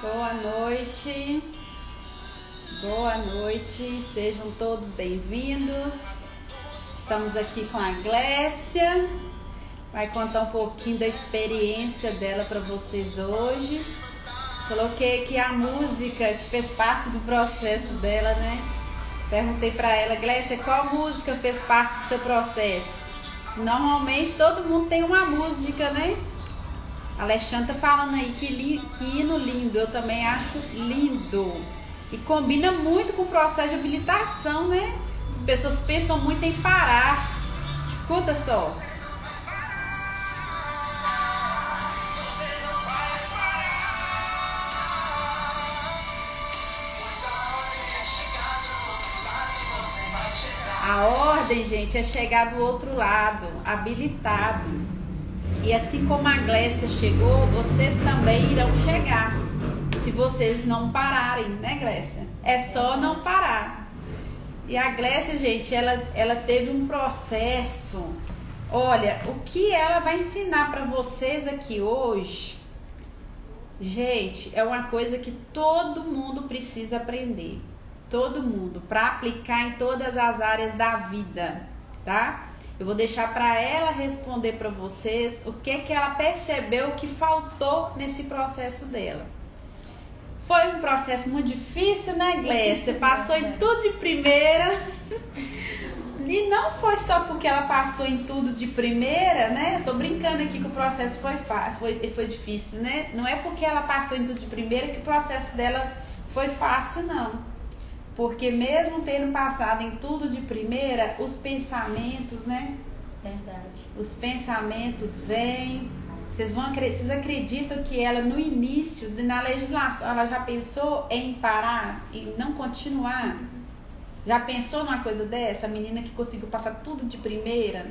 Boa noite, boa noite, sejam todos bem-vindos. Estamos aqui com a Glécia, vai contar um pouquinho da experiência dela para vocês hoje. Coloquei aqui a música que fez parte do processo dela, né? Perguntei para ela, Glécia, qual música fez parte do seu processo? Normalmente todo mundo tem uma música, né? A Alexandre tá falando aí que hino lindo, eu também acho lindo. E combina muito com o processo de habilitação, né? As pessoas pensam muito em parar. Escuta só. A ordem, gente, é chegar do outro lado, habilitado. E assim como a Glécia chegou, vocês também irão chegar. Se vocês não pararem, né, Glécia? É só não parar. E a Glécia, gente, ela teve um processo. Olha, o que ela vai ensinar para vocês aqui hoje, gente, é uma coisa que todo mundo precisa aprender. Todo mundo, para aplicar em todas as áreas da vida, tá? Eu vou deixar para ela responder para vocês o que ela percebeu que faltou nesse processo dela. Foi um processo muito difícil, né, Glécia? Passou em tudo de primeira. E não foi só porque ela passou em tudo de primeira, né? Eu tô brincando aqui que o processo foi difícil, né? Não é porque ela passou em tudo de primeira que o processo dela foi fácil, não. Porque mesmo tendo passado em tudo de primeira, os pensamentos, né? Verdade. Os pensamentos vêm. Vocês acreditam que ela no início, na legislação, ela já pensou em parar e não continuar? Já pensou numa coisa dessa? A menina que conseguiu passar tudo de primeira?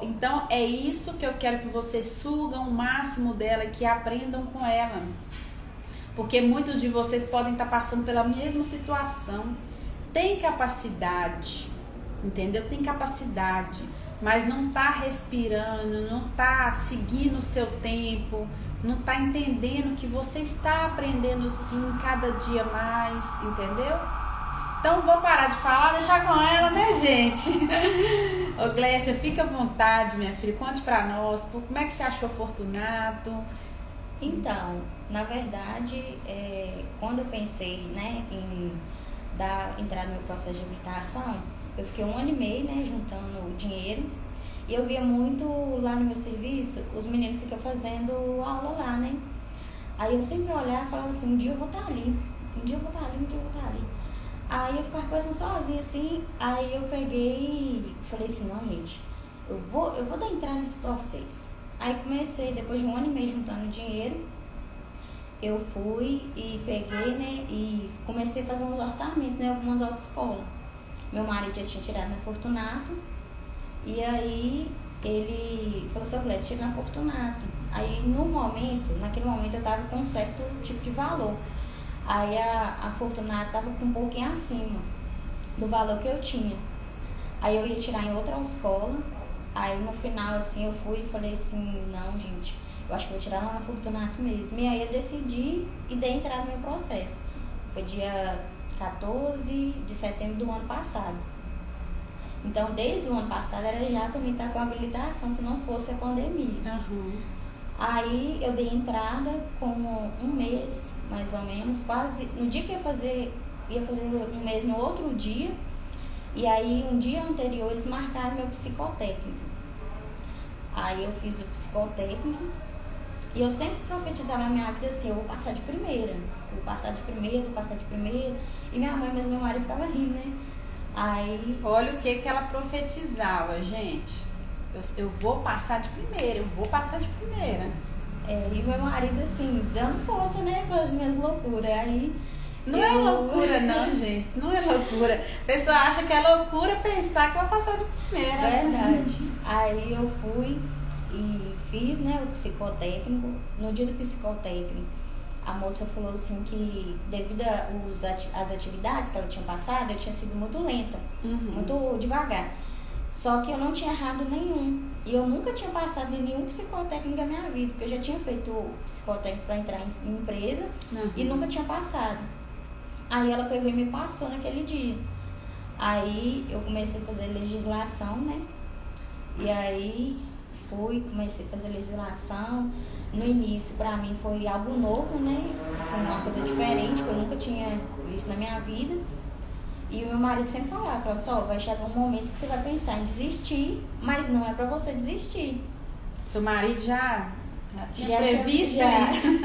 Então é isso que eu quero que vocês sugam o máximo dela, que aprendam com ela. Porque muitos de vocês podem estar passando pela mesma situação. Tem capacidade, entendeu? Tem capacidade, mas não está respirando, não está seguindo o seu tempo, não está entendendo que você está aprendendo sim cada dia mais, entendeu? Então vou parar de falar, deixar com ela, né, gente? Ô Glécia, fica à vontade, minha filha, conte pra nós, como é que você achou Fortunato? Então, na verdade, quando eu pensei, né, em entrar no meu processo de habilitação, eu fiquei 1 ano e meio, né, juntando dinheiro, e eu via muito lá no meu serviço, os meninos ficam fazendo aula lá, né? Aí eu sempre olhava e falava assim, um dia eu vou estar ali, um dia eu vou estar ali, um dia eu vou estar ali. Aí eu ficava conversando sozinha assim, aí eu peguei e falei assim, não, gente, eu vou entrar nesse processo. Aí comecei, depois de 1 ano e meio juntando dinheiro, eu fui e peguei, né, e comecei a fazer uns orçamentos em algumas autoescolas. Meu marido já tinha tirado na Fortunato, e aí ele falou assim, Glécia, tira na Fortunato. Aí naquele momento eu tava com um certo tipo de valor. Aí a Fortunato tava um pouquinho acima do valor que eu tinha. Aí eu ia tirar em outra autoescola. Aí no final, assim, eu fui e falei assim, não, gente, eu acho que vou tirar lá na Fortunato mesmo. E aí eu decidi e dei entrada no meu processo. Foi dia 14 de setembro do ano passado. Então, desde o ano passado era já para mim estar com a habilitação, se não fosse a pandemia. Uhum. Aí eu dei entrada com 1 mês, mais ou menos, quase, no dia que ia fazer 1 mês no outro dia. E aí, um dia anterior, eles marcaram meu psicotécnico. Aí eu fiz o psicotécnico. E eu sempre profetizava na minha vida assim, eu vou passar de primeira. Vou passar de primeira. E minha mãe, mas meu marido ficava rindo, né? Aí... Olha o que ela profetizava, gente. Eu vou passar de primeira, eu vou passar de primeira. E meu marido, assim, dando força, né, com as minhas loucuras. Aí... Não é loucura não, gente, não é loucura. A pessoa acha que é loucura pensar que vai passar de primeira. Verdade. Aí eu fui e fiz, né, o psicotécnico. No dia do psicotécnico, a moça falou assim que devido às atividades que ela tinha passado, eu tinha sido muito lenta, muito devagar. Só que eu não tinha errado nenhum. E eu nunca tinha passado em nenhum psicotécnico na minha vida, porque eu já tinha feito psicotécnico para entrar em empresa e nunca tinha passado. Aí ela pegou e me passou naquele dia. Aí eu comecei a fazer legislação, né? E aí comecei a fazer legislação. No início, pra mim, foi algo novo, né? Assim, uma coisa diferente, que eu nunca tinha visto na minha vida. E o meu marido sempre falava só, vai chegar um momento que você vai pensar em desistir, mas não é pra você desistir. Seu marido já tinha previsto isso?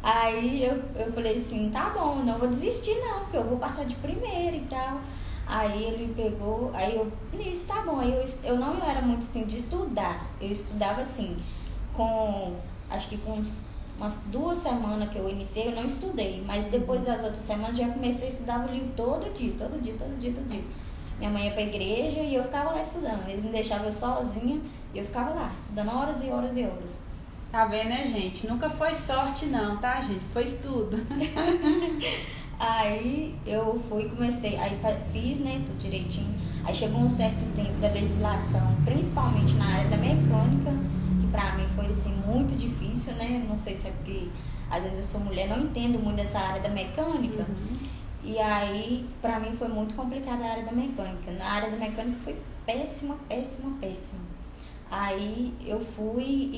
Aí eu falei assim, tá bom, não vou desistir não, porque eu vou passar de primeira e tal. Aí ele pegou, aí eu, nisso, tá bom. Aí eu não era muito assim de estudar, eu estudava assim, acho que com umas 2 semanas que eu iniciei, eu não estudei. Mas depois das outras semanas, já comecei a estudar o livro todo dia. Minha mãe ia pra igreja e eu ficava lá estudando. Eles me deixavam eu sozinha e eu ficava lá, estudando horas e horas e horas. Tá vendo, né, gente? Nunca foi sorte não, tá, gente? Foi estudo. Aí eu comecei, aí fiz, né, tudo direitinho. Aí chegou um certo tempo da legislação, principalmente na área da mecânica, pra mim foi assim muito difícil, né? Não sei se é porque às vezes eu sou mulher, não entendo muito dessa área da mecânica. E aí pra mim foi muito complicada a área da mecânica. Na área da mecânica foi péssima. Aí eu fui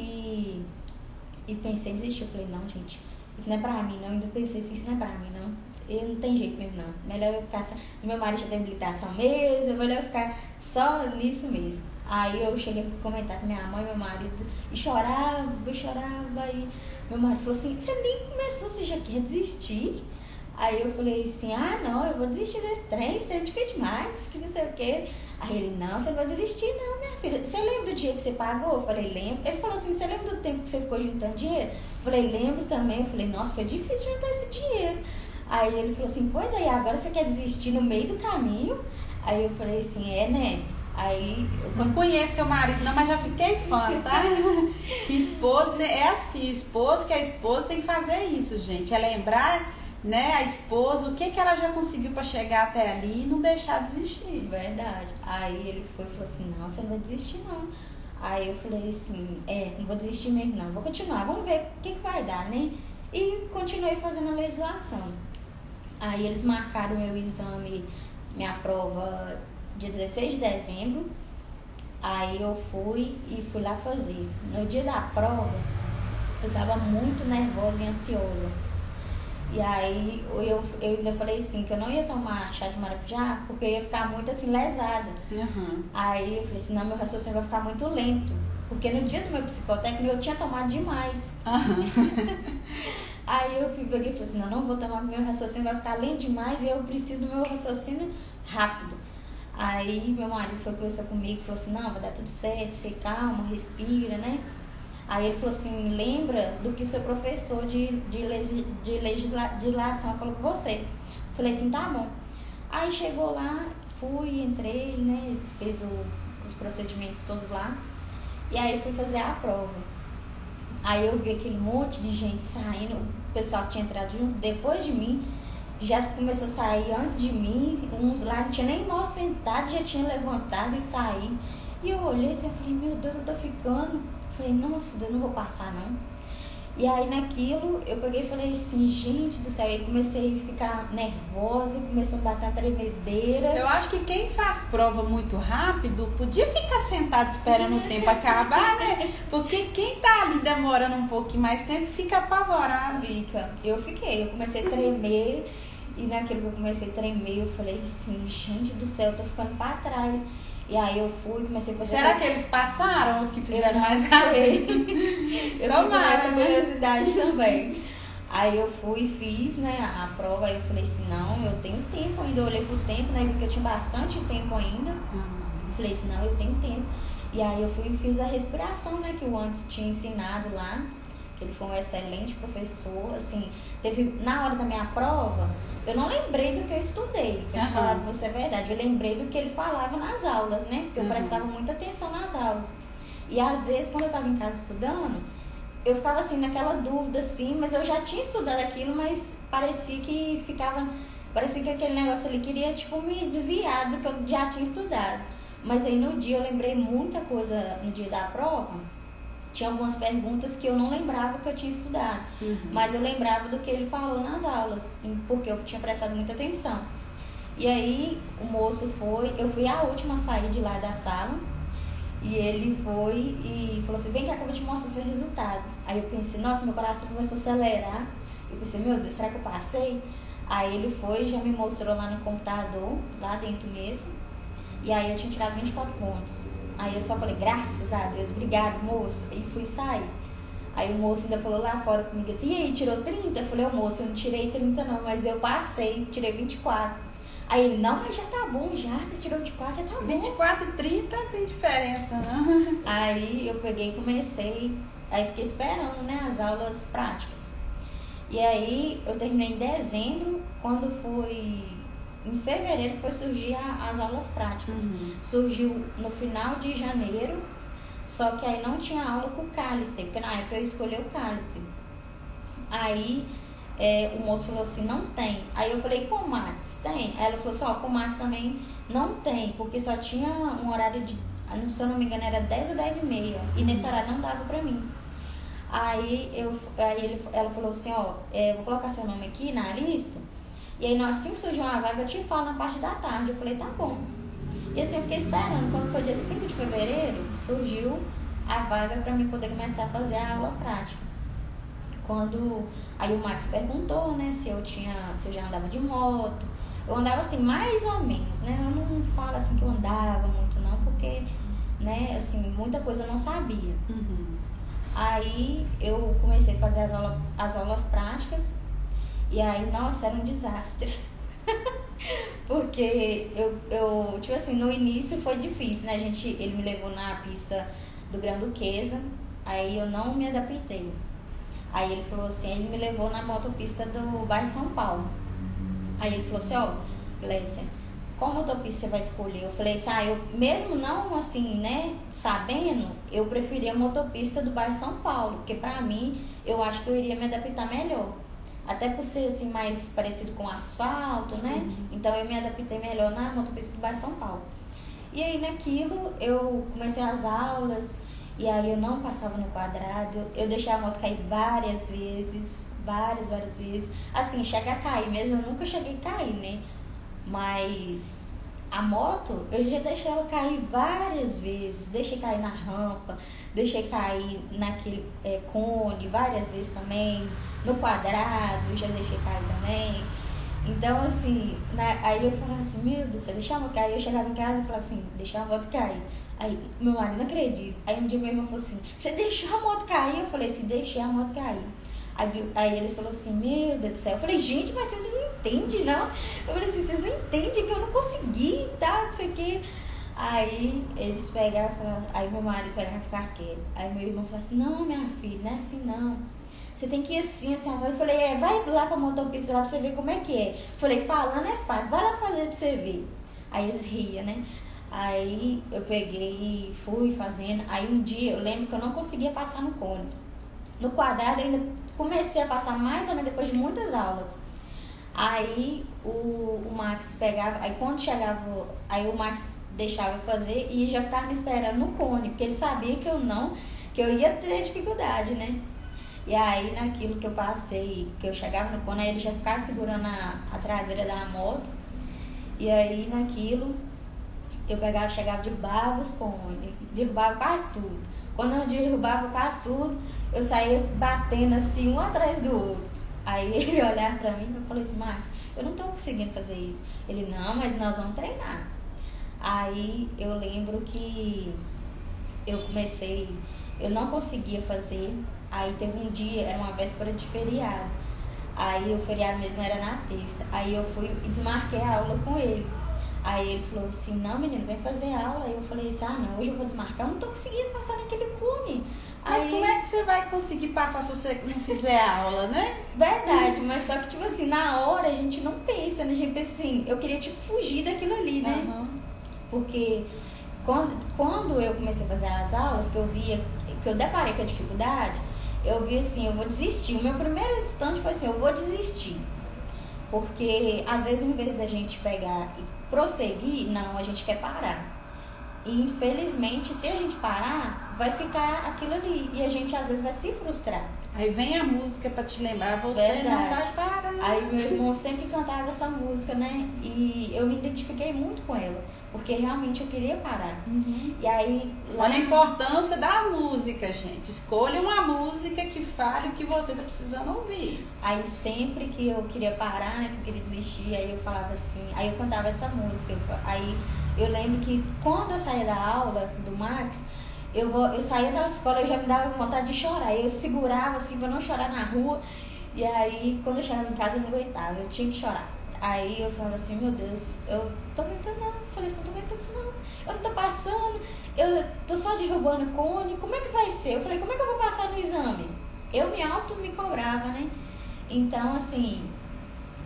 e pensei em desistir. Eu falei, não, gente, isso não é pra mim, não. Ainda pensei assim, isso não é pra mim, não. Eu não tem jeito mesmo, não. Melhor eu ficar só. Meu marido já tem habilitação mesmo, é melhor eu ficar só nisso mesmo. Aí eu cheguei a comentar com minha mãe e meu marido e chorava. E meu marido falou assim, você nem começou, você já quer desistir? Aí eu falei assim, não, eu vou desistir desse trem, isso é difícil demais, que não sei o quê. Aí ele, não, você não vai desistir não, minha filha. Você lembra do dia que você pagou? Eu falei, lembro. Ele falou assim, você lembra do tempo que você ficou juntando dinheiro? Eu falei, lembro também. Eu falei, nossa, foi difícil juntar esse dinheiro. Aí ele falou assim, pois aí, agora você quer desistir no meio do caminho? Aí eu falei assim, né? Aí eu não conheço seu marido não, mas já fiquei fã, tá? Que esposa é assim, esposo que a esposa tem que fazer isso, gente. É lembrar, né, a esposa, o que ela já conseguiu para chegar até ali e não deixar de desistir. Verdade. Aí ele falou assim, não, você não vai desistir não. Aí eu falei assim, não vou desistir mesmo não, vou continuar, vamos ver o que vai dar, né? E continuei fazendo a legislação. Aí eles marcaram meu exame, minha prova dia 16 de dezembro. Aí eu fui lá fazer. No dia da prova, eu tava muito nervosa e ansiosa. E aí eu ainda falei assim, que eu não ia tomar chá de maracujá, porque eu ia ficar muito assim, lesada. Aí eu falei assim, não, meu raciocínio vai ficar muito lento. Porque no dia do meu psicotécnico eu tinha tomado demais. Aí eu peguei e falei assim, não vou tomar, meu raciocínio vai ficar lento demais e eu preciso do meu raciocínio rápido. Aí meu marido foi conversar comigo e falou assim, não, vai dar tudo certo, você calma, respira, né? Aí ele falou assim, lembra do que seu professor de legislação falou com você. Eu falei assim, tá bom. Aí chegou lá, entrei, né, fez os procedimentos todos lá. E aí fui fazer a prova. Aí eu vi aquele monte de gente saindo, o pessoal que tinha entrado junto depois de mim, já começou a sair antes de mim, uns lá não tinha nem mal sentado, já tinha levantado e saído. E eu olhei assim, eu falei, meu Deus, eu tô ficando. Falei, nossa, eu não vou passar não. E aí naquilo, eu peguei e falei assim, gente do céu, aí comecei a ficar nervosa, começou a bater a tremedeira. Eu acho que quem faz prova muito rápido, podia ficar sentado esperando o tempo acabar, né? Porque quem tá ali demorando um pouquinho mais tempo, fica apavorado. Eu comecei a tremer, e naquilo que eu comecei a tremer, eu falei assim, gente do céu, eu tô ficando pra trás. E aí eu comecei a fazer... Será que eles passaram, os que fizeram mais rápido? Eu fico nessa curiosidade também. Aí eu fui e fiz, né, a prova, aí eu falei assim, não, eu tenho tempo ainda. Eu olhei pro tempo, né, vi que eu tinha bastante tempo ainda. Falei assim, não, eu tenho tempo. E aí eu fui e fiz a respiração, né, que o Anderson tinha ensinado lá. Que ele foi um excelente professor, assim, na hora da minha prova, eu não lembrei do que eu estudei, pra falar pra você a verdade. Eu lembrei do que ele falava nas aulas, né? Porque eu prestava muita atenção nas aulas. E às vezes, quando eu tava em casa estudando, eu ficava assim, naquela dúvida, assim, mas eu já tinha estudado aquilo, mas parecia que aquele negócio ali queria, tipo, me desviar do que eu já tinha estudado. Mas aí no dia eu lembrei muita coisa no dia da prova. Tinha algumas perguntas que eu não lembrava que eu tinha estudado. Mas eu lembrava do que ele falou nas aulas, porque eu tinha prestado muita atenção. E aí o moço foi, eu fui a última a sair de lá da sala. E ele foi e falou assim, vem cá que eu vou te mostrar o seu resultado. Aí eu pensei, nossa, meu coração começou a acelerar. Eu pensei, meu Deus, será que eu passei? Aí ele foi e já me mostrou lá no computador, lá dentro mesmo. E aí eu tinha tirado 24 pontos. Aí eu só falei, graças a Deus, obrigado, moço. E fui sair. Aí o moço ainda falou lá fora comigo assim, e aí, tirou 30? Eu falei, ô moço, eu não tirei 30 não, mas eu passei, tirei 24. Aí ele, não, mas já tá bom, já, você tirou 24, já tá bom. 24 e 30 tem diferença, né? Aí eu peguei e comecei, aí fiquei esperando, né, as aulas práticas. E aí eu terminei em dezembro, quando foi em fevereiro que foi surgir as aulas práticas. Surgiu no final de janeiro, só que aí não tinha aula com o Callister, porque na época eu escolhi o Callister. Aí o moço falou assim, não tem. Aí eu falei, com o Max? Tem. Aí ela falou assim, ó, com o Max também não tem, porque só tinha um horário de, se eu não me engano, era 10 ou 10 e meia. E nesse horário não dava pra mim. Aí ela falou assim, ó, vou colocar seu nome aqui na lista. E aí assim surgiu uma vaga, eu te falo na parte da tarde. Eu falei, tá bom. E assim eu fiquei esperando. Quando foi dia 5 de fevereiro, surgiu a vaga pra mim poder começar a fazer a aula prática. Aí o Max perguntou, né, se eu já andava de moto. Eu andava assim, mais ou menos, né? Eu não falo assim que eu andava muito não, porque, né, assim, muita coisa eu não sabia. Aí eu comecei a fazer as aulas práticas. E aí, nossa, era um desastre. Porque eu, tipo assim, no início foi difícil, né? Ele me levou na pista do Gran-Duquesa, aí eu não me adaptei. Aí ele falou assim, ele me levou na motopista do bairro São Paulo. Aí ele falou assim, ó, Glécia, qual motopista você vai escolher? Eu falei assim, eu mesmo não assim, né, sabendo, eu preferia a motopista do bairro São Paulo, porque pra mim, eu acho que eu iria me adaptar melhor. Até por ser assim, mais parecido com asfalto, né? Então eu me adaptei melhor na motopista do bairro São Paulo. E aí naquilo eu comecei as aulas, e aí eu não passava no quadrado, eu deixei a moto cair várias vezes. Assim, chega a cair mesmo, eu nunca cheguei a cair, né? Mas a moto, eu já deixei ela cair várias vezes, deixei cair na rampa, deixei cair naquele cone várias vezes também, no quadrado, já deixei cair também. Então, assim, aí eu falava assim, meu Deus, você deixar a moto cair? Eu chegava em casa e falava assim, deixar a moto cair. Aí, meu marido não acredita. Aí um dia meu irmão falou assim, você deixou a moto cair? Eu falei assim, deixei a moto cair. Aí ele falou assim, meu Deus do céu. Eu falei, gente, mas vocês não entendem, não? Eu falei assim, vocês não entendem que eu não consegui e tal, não sei o quê. Aí eles pegaram e falaram, aí meu marido pegava e ficava quieto. Aí meu irmão falou assim, não, minha filha, não é assim não. Você tem que ir assim, assim, assim. Eu falei, vai lá pra motopista lá pra você ver como é que é. Eu falei, falando é fácil, vai lá fazer pra você ver. Aí eles riam, né? Aí eu peguei e fui fazendo. Aí um dia eu lembro que eu não conseguia passar no cone. No quadrado ainda comecei a passar mais ou menos depois de muitas aulas. Aí o Max pegava, aí quando chegava, aí o Max deixava eu fazer e já ficava me esperando no cone, porque ele sabia que eu ia ter dificuldade, né? E aí naquilo que eu passei, que eu chegava no cone, aí ele já ficava segurando a traseira da moto. E aí naquilo eu pegava, chegava, derrubava os cones, derrubava quase tudo. Quando eu derrubava quase tudo, eu saía batendo assim um atrás do outro. Aí ele olhava pra mim e falou assim, Marcos, eu não tô conseguindo fazer isso. Ele, não, mas nós vamos treinar. Aí eu lembro que eu não conseguia fazer. Aí teve um dia, era uma véspera de feriado. Aí o feriado mesmo era na terça. Aí eu fui e desmarquei a aula com ele. Aí ele falou assim, não menino, vem fazer aula. Aí eu falei assim, não, hoje eu vou desmarcar, eu não tô conseguindo passar naquele cone. Mas aí, como é que você vai conseguir passar se você não fizer aula, né? Verdade, mas só que tipo assim, na hora a gente não pensa, né? A gente pensa assim, eu queria tipo fugir daquilo ali, né? Porque quando eu comecei a fazer as aulas, que eu deparei com a dificuldade, eu vi assim, eu vou desistir. O meu primeiro instante foi assim, eu vou desistir. Porque às vezes em vez da gente pegar e prosseguir, não, a gente quer parar. E infelizmente, se a gente parar, vai ficar aquilo ali. E a gente às vezes vai se frustrar. Aí vem a música pra te lembrar, você Verdade. não vai parar. Aí meu irmão sempre cantava essa música, né? E eu me identifiquei muito com ela, porque realmente eu queria parar. E aí... Olha a importância da música, gente. Escolha uma música que fale o que você tá precisando ouvir. Aí sempre que eu queria parar, né, que eu queria desistir, aí eu falava assim, aí eu cantava essa música. Aí eu lembro que quando eu saía da aula do Max, eu saía da escola e já me dava vontade de chorar. Eu segurava assim pra não chorar na rua. E aí quando eu chegava em casa eu não aguentava, eu tinha que chorar. Aí eu falava assim, meu Deus, eu tô aguentando não. Eu falei assim, eu tô aguentando isso não. Eu não tô passando, eu tô só derrubando cone, como é que vai ser? Eu falei, como é que eu vou passar no exame? Eu me cobrava, né? Então, assim,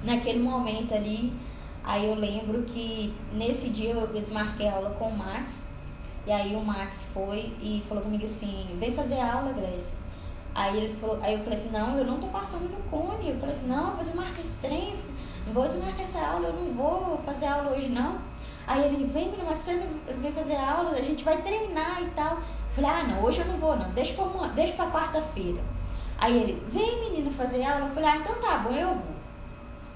naquele momento ali, aí eu lembro que nesse dia eu desmarquei a aula com o Max. E aí o Max foi e falou comigo assim, vem fazer aula, Grécia. Aí eu falei assim, não, eu não tô passando no cone. Eu falei assim, não, eu vou desmarcar esse trem, não vou desmarcar essa aula, eu não vou fazer aula hoje não. Aí ele, vem menina, mas você não vem fazer aula, a gente vai treinar e tal. Eu falei, ah não, hoje eu não vou não, deixa pra quarta-feira. Aí ele, vem menina fazer aula. Eu falei, ah, então tá bom, eu vou.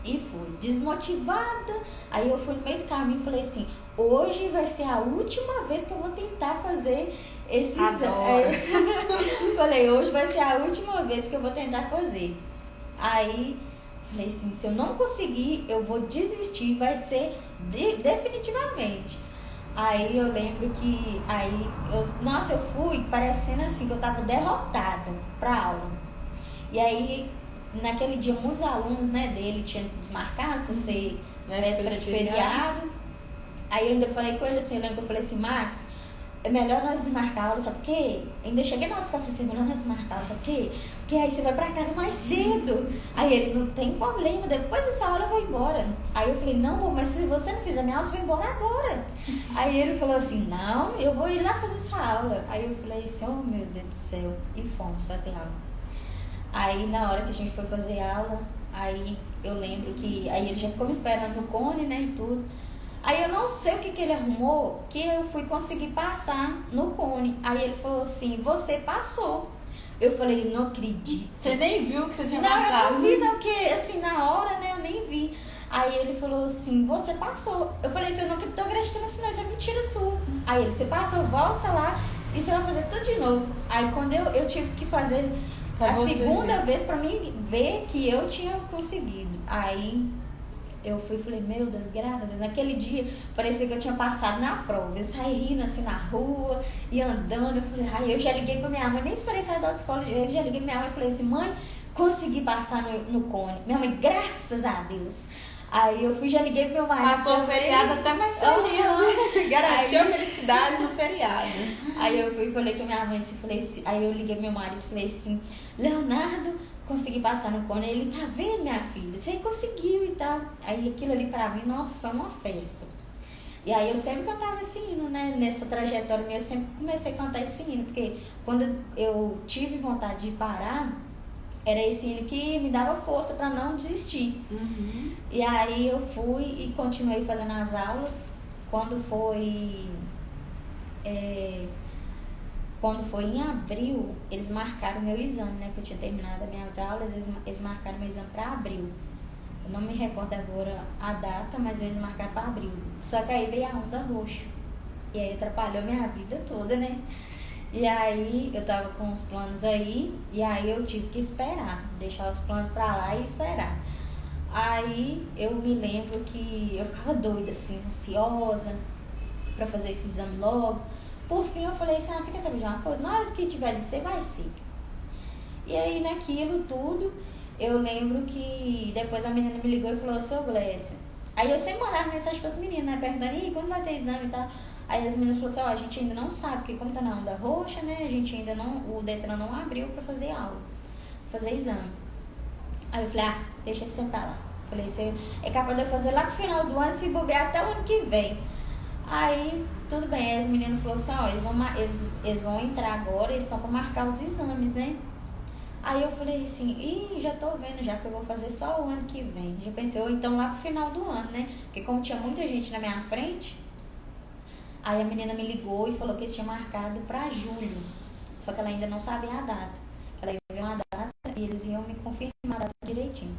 E fui, desmotivada. Aí eu fui no meio do caminho e falei assim, hoje vai ser a última vez que eu vou tentar fazer esse exame. Falei, hoje vai ser a última vez que eu vou tentar fazer. Aí falei assim, se eu não conseguir, eu vou desistir, vai ser definitivamente. Aí eu lembro que eu fui parecendo assim que eu tava derrotada pra aula. E aí naquele dia muitos alunos, né, dele tinham desmarcado por ser véspera de feriado. Aí eu ainda falei com ele assim, eu lembro que eu falei assim, Max, é melhor nós desmarcar a aula, sabe por quê? Ainda cheguei na hora que eu falei assim, melhor nós desmarcar a aula, sabe por quê? Porque aí você vai pra casa mais cedo. Aí ele, não tem problema, depois dessa aula eu vou embora. Aí eu falei, não, mas se você não fizer minha aula, você vai embora agora. Aí ele falou assim, não, eu vou ir lá fazer sua aula. Aí eu falei assim, oh meu Deus do céu, e fomos fazer aula. Aí na hora que a gente foi fazer aula, aí eu lembro que aí ele já ficou me esperando no cone, né, e tudo. Aí eu não sei o que ele arrumou, que eu fui conseguir passar no cone. Aí ele falou assim, você passou. Eu falei, não acredito. Você nem viu que você tinha passado? Não, eu não vi não, porque assim, na hora, né, eu nem vi. Aí ele falou assim, você passou. Eu falei assim, eu não tô acreditando assim, não, isso é mentira sua. Aí ele, você passou, volta lá e você vai fazer tudo de novo. Aí quando eu tive que fazer a segunda vez pra mim ver que eu tinha conseguido. Aí eu fui e falei, meu Deus, graças a Deus. Naquele dia, parecia que eu tinha passado na prova. Eu saí rindo assim na rua e andando. Eu falei, ai, eu já liguei pra minha mãe, nem esperei sair da autoescola. Eu já liguei pra minha mãe e falei assim, mãe, consegui passar no cone. Minha mãe, graças a Deus. Aí eu fui, já liguei pro meu marido. Passou o feriado até mais feliz. Garantiu a felicidade no feriado. Aí eu fui e falei com minha mãe, assim, aí eu liguei pro meu marido e falei assim, Leonardo, consegui passar no cone. Ele, tá vendo, minha filha? Você conseguiu e tal. Aí aquilo ali pra mim, nossa, foi uma festa. E aí eu sempre cantava esse hino, né? Nessa trajetória minha, eu sempre comecei a cantar esse hino, porque quando eu tive vontade de parar, era esse hino que me dava força pra não desistir. E aí eu fui e continuei fazendo as aulas. Quando foi em abril, eles marcaram o meu exame, né? Que eu tinha terminado as minhas aulas, eles marcaram meu exame para abril. Eu não me recordo agora a data, mas eles marcaram para abril. Só que aí veio a onda roxa. E aí atrapalhou minha vida toda, né? E aí eu tava com os planos aí, e aí eu tive que esperar, deixar os planos pra lá e esperar. Aí eu me lembro que eu ficava doida, assim, ansiosa pra fazer esse exame logo. Por fim eu falei assim, você quer saber de uma coisa? Na hora que tiver de ser, vai ser. E aí naquilo tudo, eu lembro que depois a menina me ligou e falou, sou Glécia. Aí eu sempre mandava mensagem pras meninas, né, perguntando, quando vai ter exame e tal. Aí as meninas falaram assim, a gente ainda não sabe, porque como tá na onda roxa, né, a gente ainda não, o Detran não abriu pra fazer aula, fazer exame. Aí eu falei, deixa esse tempo pra lá. Falei, isso é capaz de eu fazer lá pro final do ano, se bobear até o ano que vem. Aí, tudo bem, aí as meninas falaram assim, eles vão entrar agora, eles estão pra marcar os exames, né. Aí eu falei assim, já tô vendo já que eu vou fazer só o ano que vem. Já pensei, ou então lá pro final do ano, né, porque como tinha muita gente na minha frente, Aí a menina me ligou e falou que eles tinham marcado para julho. Só que ela ainda não sabia a data. Ela ia ver uma data e eles iam me confirmar a data direitinho.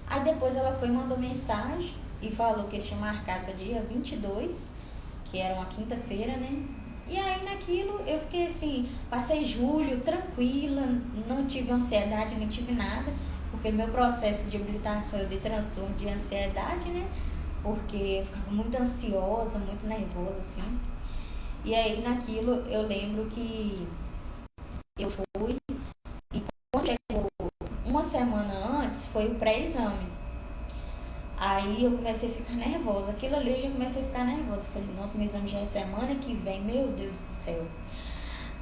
Aí depois ela foi e mandou mensagem e falou que eles tinham marcado para dia 22, que era uma quinta-feira, né? E aí naquilo eu fiquei assim, passei julho tranquila, não tive ansiedade, não tive nada, porque no meu processo de habilitação eu dei transtorno de ansiedade, né? Porque eu ficava muito ansiosa, muito nervosa, assim. E aí naquilo eu lembro que eu fui, e quando chegou uma semana antes, foi o pré-exame. Aí eu comecei a ficar nervosa. Aquilo ali eu já comecei a ficar nervosa. Falei, nossa, meu exame já é semana que vem, meu Deus do céu.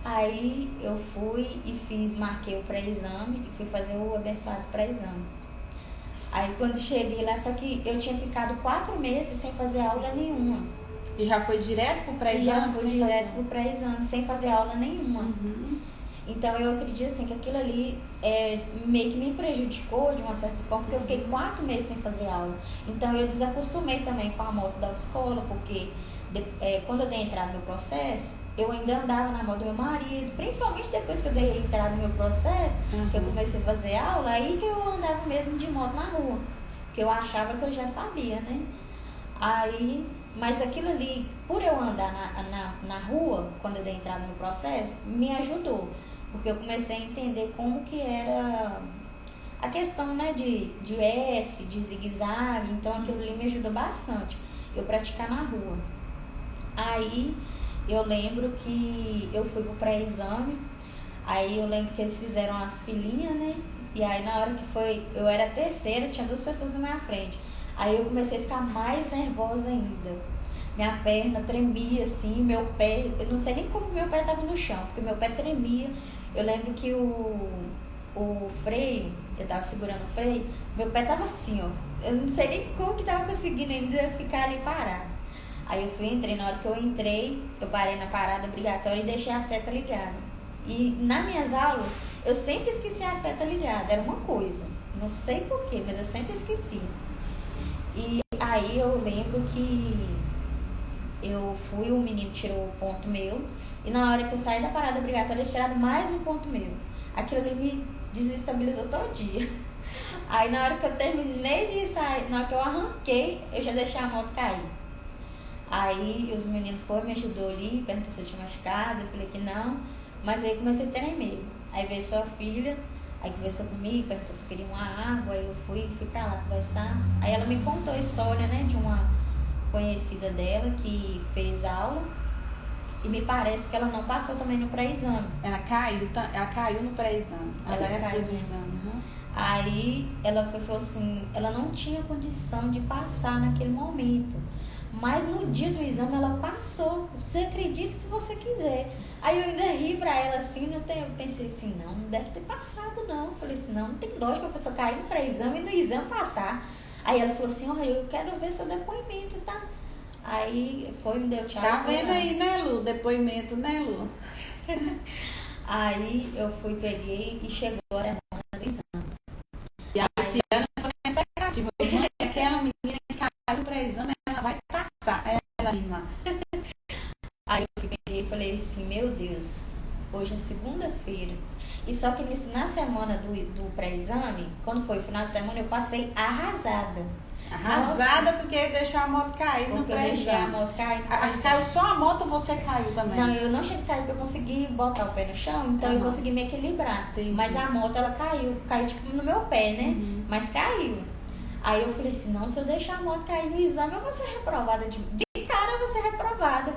Aí eu fui e marquei o pré-exame e fui fazer o abençoado pré-exame. Aí quando cheguei lá, só que eu tinha ficado 4 meses sem fazer aula nenhuma. E já foi direto pro pré-exame? Já fui direto pro pré-exame, sem fazer aula nenhuma. Uhum. Então eu acredito assim, que aquilo ali meio que me prejudicou de uma certa forma, porque eu fiquei 4 meses sem fazer aula. Então eu desacostumei também com a moto da autoescola, porque quando eu dei entrada no meu processo, eu ainda andava na moto do meu marido, principalmente depois que eu dei entrada no meu processo, que eu comecei a fazer aula, aí que eu andava mesmo de moto na rua, porque eu achava que eu já sabia, né? Aí, mas aquilo ali, por eu andar na rua, quando eu dei entrada no processo, me ajudou. Porque eu comecei a entender como que era a questão, né, de S, de zigue-zague. Então aquilo ali me ajudou bastante, eu praticar na rua. Aí eu lembro que eu fui pro pré-exame. Aí eu lembro que eles fizeram as filinhas, né? E aí na hora que foi, eu era a terceira, tinha 2 pessoas na minha frente. Aí eu comecei a ficar mais nervosa ainda. Minha perna tremia assim, meu pé, eu não sei nem como meu pé estava no chão, porque meu pé tremia. Eu lembro que o freio, eu tava segurando o freio, meu pé tava assim, ó. Eu não sei nem como que tava conseguindo ainda ficar ali parado. Aí eu entrei, na hora que eu entrei, eu parei na parada obrigatória e deixei a seta ligada. E nas minhas aulas, eu sempre esqueci a seta ligada, era uma coisa. Não sei porquê, mas eu sempre esqueci. E aí eu lembro que eu fui, o menino tirou o ponto meu. E na hora que eu saí da parada obrigatória, eles tiraram mais um ponto meu. Aquilo ali me desestabilizou todo dia. Aí na hora que eu terminei de sair, na hora que eu arranquei, eu já deixei a moto cair. Aí os meninos foram, me ajudou ali, perguntou se eu tinha machucado, eu falei que não. Mas aí eu comecei a tremer. Aí veio sua filha, aí conversou comigo, perguntou se eu queria uma água, aí eu fui pra lá conversar. Aí ela me contou a história, né, de uma conhecida dela que fez aula. E me parece que ela não passou também no pré-exame. Ela caiu no pré-exame. Ela caiu do exame. Uhum. Aí ela falou assim, ela não tinha condição de passar naquele momento. Mas no dia do exame ela passou. Você acredita se você quiser. Aí eu ainda ri pra ela assim, eu pensei assim, não deve ter passado não. Eu falei assim, não tem lógica a pessoa cair no pré-exame e no exame passar. Aí ela falou assim, olha, eu quero ver seu depoimento, tá? Aí foi, me deu tchau. Tá vendo aí, né, Lu? Depoimento, né, Lu? Aí eu fui, peguei e chegou a semana do exame. E a Luciana foi na expectativa. Aquela menina que caiu para exame, ela vai passar. Ela lá. Aí eu peguei e falei assim, meu Deus, hoje é segunda-feira. E só que nisso, na semana do pré-exame, quando foi o final de semana, eu passei arrasada. Arrasada porque deixou a moto cair no Porque eu deixei a pré-exame. moto cair. Caiu só a moto ou você caiu também? Não, eu não cheguei a cair porque eu consegui botar o pé no chão, então eu consegui me equilibrar. Entendi. Mas a moto, ela caiu tipo no meu pé, né? Mas caiu. Aí eu falei assim, não, se eu deixar a moto cair no exame, eu vou ser reprovada. De cara eu vou ser reprovada.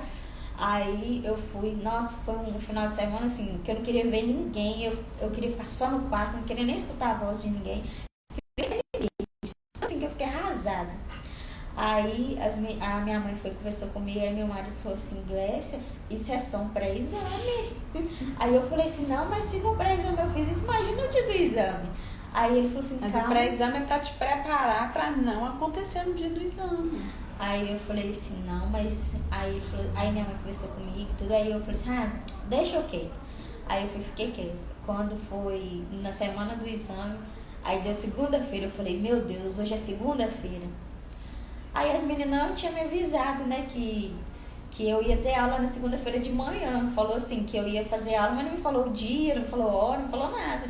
Aí eu fui, nossa, foi um final de semana assim, que eu não queria ver ninguém, eu queria ficar só no quarto, não queria nem escutar a voz de ninguém. Assim que eu fiquei arrasada. Aí a minha mãe foi, conversou comigo, aí meu marido falou assim, Glécia, isso é só um pré-exame. Aí eu falei assim, não, mas se no pré-exame eu fiz isso, imagina o dia do exame. Aí ele falou assim, mas calma. o pré-exame é pra te preparar pra não acontecer no dia do exame. Aí eu falei assim, não, mas aí minha mãe conversou comigo e tudo, aí eu falei assim, deixa eu quieto. Aí eu fiquei quieta. Quando foi na semana do exame, aí deu segunda-feira, eu falei, meu Deus, hoje é segunda-feira. Aí as meninas não tinham me avisado, né, que que eu ia ter aula na segunda-feira de manhã. Falou assim, que eu ia fazer aula, mas não me falou o dia, não me falou hora, não falou nada.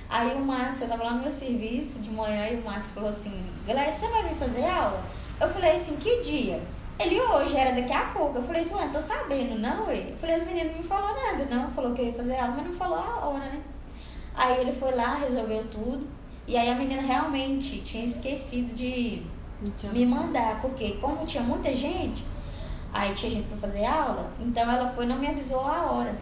Aí o Max, eu tava lá no meu serviço de manhã e o Max falou assim, Gleice, você vai vir fazer aula? Eu falei assim, que dia? Ele, hoje, era daqui a pouco. Eu falei assim, ué, tô sabendo, não, ué? Eu falei, as meninas não me falaram nada, não. Falou que eu ia fazer aula, mas não falou a hora, né? Aí ele foi lá, resolveu tudo. E aí a menina realmente tinha esquecido de me mandar, porque como tinha muita gente, aí tinha gente pra fazer aula, então ela foi e não me avisou a hora.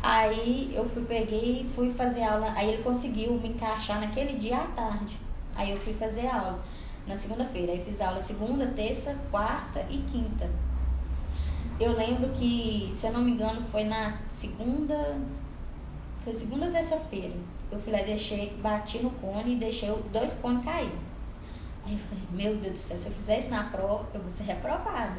Aí eu peguei e fui fazer aula. Aí ele conseguiu me encaixar naquele dia à tarde. Aí eu fui fazer aula na segunda-feira. Aí fiz aula segunda, terça, quarta e quinta. Eu lembro que, se eu não me engano, foi na segunda... Foi segunda ou terça-feira. Eu fui lá, bati no cone e deixei 2 cones cair. Aí eu falei, meu Deus do céu, se eu fizer isso na prova, eu vou ser reprovada.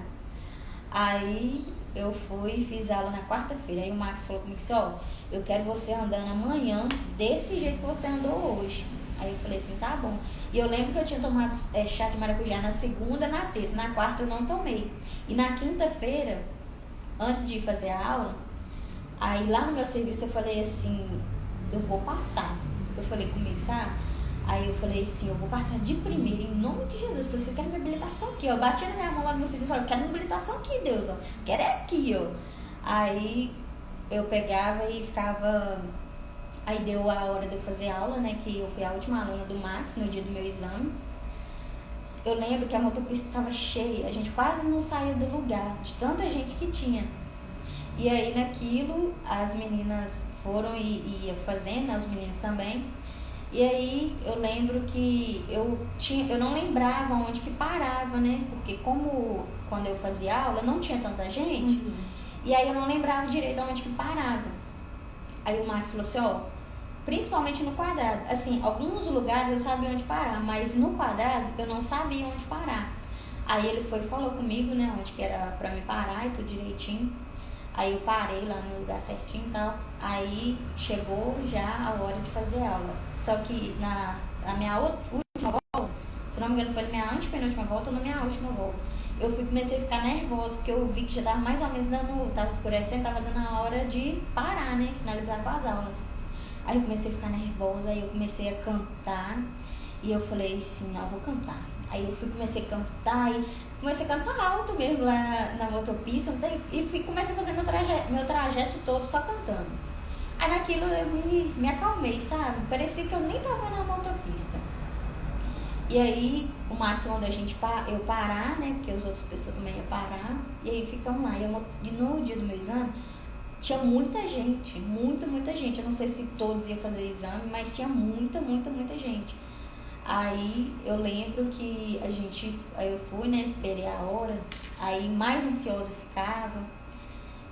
Aí eu fui e fiz aula na quarta-feira. Aí o Max falou comigo assim, ó, eu quero você andando amanhã desse jeito que você andou hoje. Aí eu falei assim, tá bom. E eu lembro que eu tinha tomado chá de maracujá na segunda, na terça. Na quarta eu não tomei. E na quinta-feira, antes de ir fazer a aula, aí lá no meu serviço eu falei assim, eu vou passar. Eu falei comigo, sabe? Aí eu falei assim, eu vou passar de primeira, em nome de Jesus. Eu falei assim, eu quero minha habilitação aqui, ó. Eu bati na minha mão lá no meu serviço e falei, eu quero minha habilitação aqui, Deus, ó. Eu quero é aqui, ó. Aí eu pegava e ficava... Aí deu a hora de eu fazer aula, né? Que eu fui a última aluna do Max no dia do meu exame. Eu lembro que a motopista estava cheia, a gente quase não saía do lugar, de tanta gente que tinha. E aí naquilo, as meninas foram e iam fazendo, né, os meninos também. E aí eu lembro que eu não lembrava onde que parava, né? Porque como quando eu fazia aula não tinha tanta gente, e aí eu não lembrava direito onde que parava. Aí o Max falou assim, ó, principalmente no quadrado. Assim, alguns lugares eu sabia onde parar, mas no quadrado eu não sabia onde parar. Aí ele foi e falou comigo, né, onde que era pra me parar e tudo direitinho. Aí eu parei lá no lugar certinho e tal. Aí chegou já a hora de fazer aula. Só que na minha última volta, se não me engano foi na minha antepenúltima volta ou na minha última volta, comecei a ficar nervosa, porque eu vi que já tava mais ou menos tava escurecendo, tava dando a hora de parar, né, finalizar com as aulas. Aí eu comecei a ficar nervosa, aí eu comecei a cantar, e eu falei assim, não, eu vou cantar. Aí eu comecei a cantar, e comecei a cantar alto mesmo lá na motopista, e comecei a fazer meu trajeto todo só cantando. Aí naquilo eu me acalmei, sabe? Parecia que eu nem tava na motopista. E aí o Márcio mandou eu parar, né? Porque as outras pessoas também iam parar. E aí ficamos lá. E no dia do meu exame, tinha muita gente, muita gente. Eu não sei se todos iam fazer exame, mas tinha muita gente. Aí eu lembro que aí eu fui, né, esperei a hora, aí mais ansiosa eu ficava.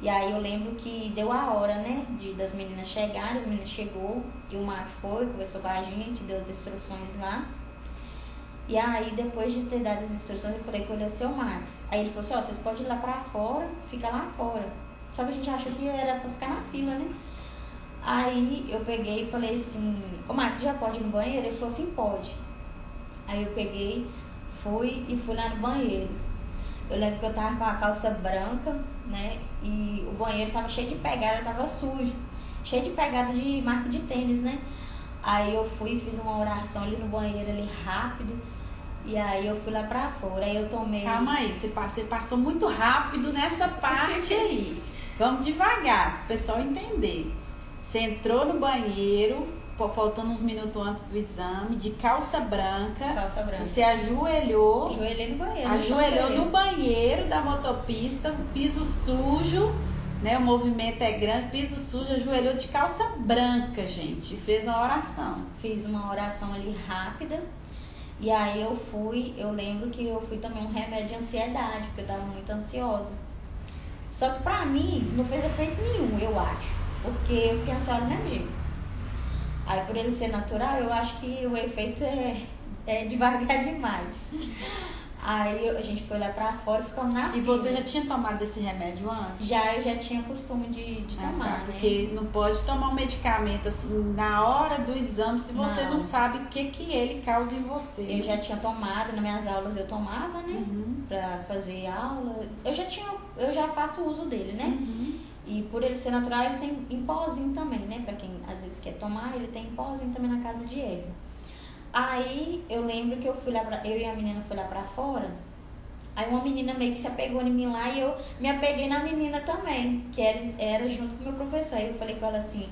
E aí eu lembro que deu a hora, né, das meninas chegarem, as meninas chegou, e o Max foi, conversou com a gente, deu as instruções lá. E aí depois de ter dado as instruções, eu falei com ele, seu Max. Aí ele falou assim, ó, vocês podem ir lá pra fora, fica lá fora. Só que a gente achou que era pra ficar na fila, né? Aí eu peguei e falei assim, ô Max, já pode ir no banheiro? Ele falou assim, pode. Aí eu peguei, fui lá no banheiro. Eu lembro que eu tava com a calça branca, né? E o banheiro tava cheio de pegada, tava sujo. Cheio de pegada de marca de tênis, né? Aí eu fui e fiz uma oração ali no banheiro, ali rápido. E aí eu fui lá pra fora, aí eu tomei... Calma aí, você passou muito rápido nessa parte aí. Vamos devagar, pro pessoal entender. Você entrou no banheiro, faltando uns minutos antes do exame, de calça branca. E você ajoelhou. Ajoelhei no banheiro. Ajoelhou no banheiro da motopista, piso sujo, né? O movimento é grande, piso sujo, ajoelhou de calça branca, gente. E fez uma oração. Fiz uma oração ali rápida. E aí eu lembro que eu fui tomar um remédio de ansiedade, porque eu tava muito ansiosa. Só que pra mim, não fez efeito nenhum, eu acho. Porque eu fiquei ansiosa do mesmo jeito. Aí por ele ser natural, eu acho que o efeito é devagar demais. Aí a gente foi lá pra fora e ficamos na E fila. você já tinha tomado esse remédio antes? Eu já tinha costume de tomar, né? Porque não pode tomar um medicamento assim na hora do exame se você não sabe o que ele causa em você. Eu já tinha tomado, nas minhas aulas eu tomava, né? Pra fazer aula. Eu já faço uso dele, né? E por ele ser natural, ele tem em pozinho também, né? Pra quem às vezes quer tomar, ele tem em pozinho também na casa de erva. Aí eu lembro que eu e a menina fui lá pra fora. Aí uma menina meio que se apegou em mim lá e eu me apeguei na menina também, que era junto com o meu professor. Aí eu falei com ela assim,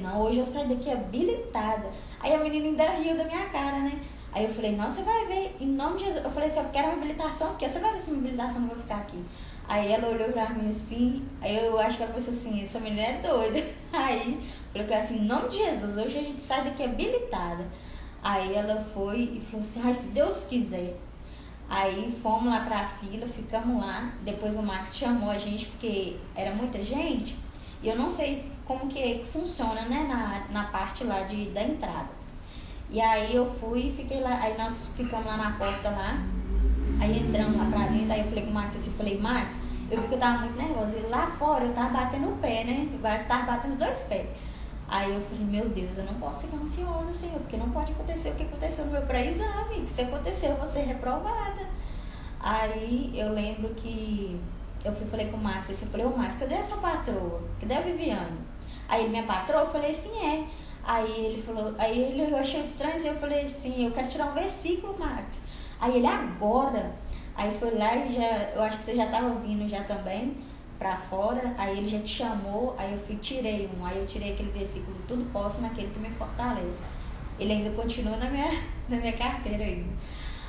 não, hoje eu saio daqui habilitada. Aí a menina ainda riu da minha cara, né? Aí eu falei, não, você vai ver, em nome de Jesus. Eu falei assim, eu quero uma habilitação, porque você vai ver se minha habilitação não vai ficar aqui. Aí ela olhou pra mim assim, aí eu acho que ela pensou assim, essa menina é doida. Aí eu falei com ela assim, em nome de Jesus, hoje a gente sai daqui habilitada. Aí ela foi e falou assim, ai, se Deus quiser. Aí fomos lá pra fila, ficamos lá. Depois o Max chamou a gente, porque era muita gente. E eu não sei como que funciona, né, na parte lá da entrada. E aí eu fui e fiquei lá. Aí nós ficamos lá na porta lá. Aí entramos lá pra dentro. Aí eu falei com o Max assim, Max, eu vi que eu tava muito nervosa. E lá fora eu tava batendo o pé, né? Eu tava batendo os dois pés. Aí eu falei, meu Deus, eu não posso ficar ansiosa, Senhor, porque não pode acontecer o que aconteceu no meu pré-exame, que se acontecer eu vou ser reprovada. Aí eu lembro que falei com o Max, assim, eu falei, ô Max, cadê a sua patroa? Cadê a Viviane? Aí minha patroa, eu falei assim, é. Aí ele falou, eu achei estranho, assim, eu falei assim, eu quero tirar um versículo, Max. Aí ele, agora? Aí foi lá e eu acho que você já estava ouvindo já também, pra fora, aí ele já te chamou, aí eu tirei aquele versículo, tudo posso naquele que me fortalece. Ele ainda continua na minha carteira ainda.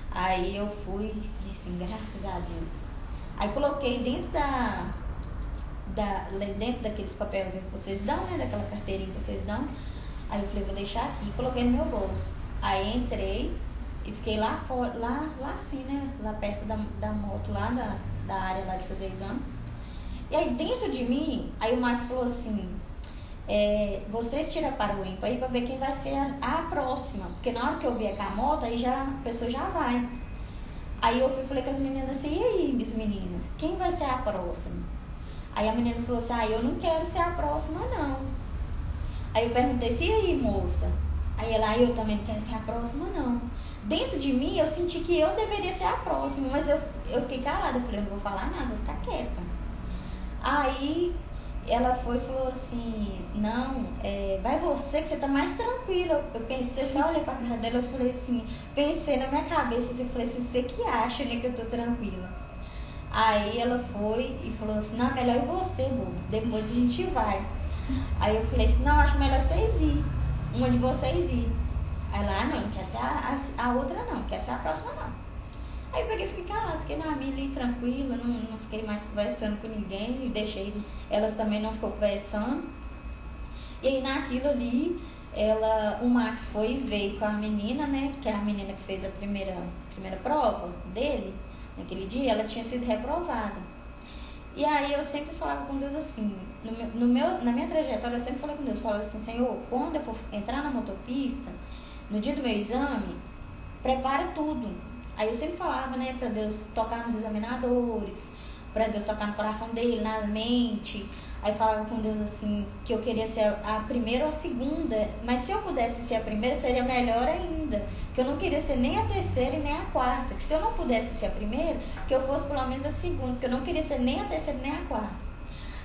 Aí eu fui e falei assim, graças a Deus. Aí coloquei dentro dentro daqueles papelzinhos que vocês dão, né, daquela carteirinha que vocês dão. Aí eu falei, vou deixar aqui, coloquei no meu bolso. Aí entrei e fiquei lá fora, lá assim, né, lá perto da moto, lá da área lá de fazer exame. E aí dentro de mim, aí o Max falou assim, vocês tiram para o ímpar aí para ver quem vai ser a próxima. Porque na hora que eu vier com a moto, aí a pessoa já vai. Aí eu falei com as meninas assim, e aí, minhas meninas, quem vai ser a próxima? Aí a menina falou assim, eu não quero ser a próxima não. Aí eu perguntei assim, e aí, moça? Aí ela, eu também não quero ser a próxima não. Dentro de mim, eu senti que eu deveria ser a próxima, mas eu fiquei calada. Eu falei, eu não vou falar nada, vou ficar quieta. Aí ela foi e falou assim, não, vai você que você tá mais tranquila. Eu pensei, só olhei pra cara dela, eu falei assim, pensei na minha cabeça, eu falei assim, você que acha, né, que eu tô tranquila. Aí ela foi e falou assim, não, melhor ir você, bobo, depois a gente vai. Aí eu falei assim, não, acho melhor vocês ir, uma de vocês ir. Aí lá, não quer ser a outra não, quer ser a próxima não. Aí eu peguei e fiquei calada, fiquei na minha ali tranquila, não fiquei mais conversando com ninguém, deixei, elas também não ficou conversando. E aí naquilo ali, o Max foi e veio com a menina, né, que é a menina que fez a primeira prova dele, naquele dia, ela tinha sido reprovada. E aí eu sempre falava com Deus assim, na minha trajetória eu sempre falei com Deus, falava assim, Senhor, quando eu for entrar na motopista, no dia do meu exame, prepara tudo. Aí eu sempre falava, né, pra Deus tocar nos examinadores, pra Deus tocar no coração dele, na mente. Aí falava com Deus assim, que eu queria ser a primeira ou a segunda, mas se eu pudesse ser a primeira, seria melhor ainda. Que eu não queria ser nem a terceira e nem a quarta. Que se eu não pudesse ser a primeira, que eu fosse pelo menos a segunda, que eu não queria ser nem a terceira nem a quarta.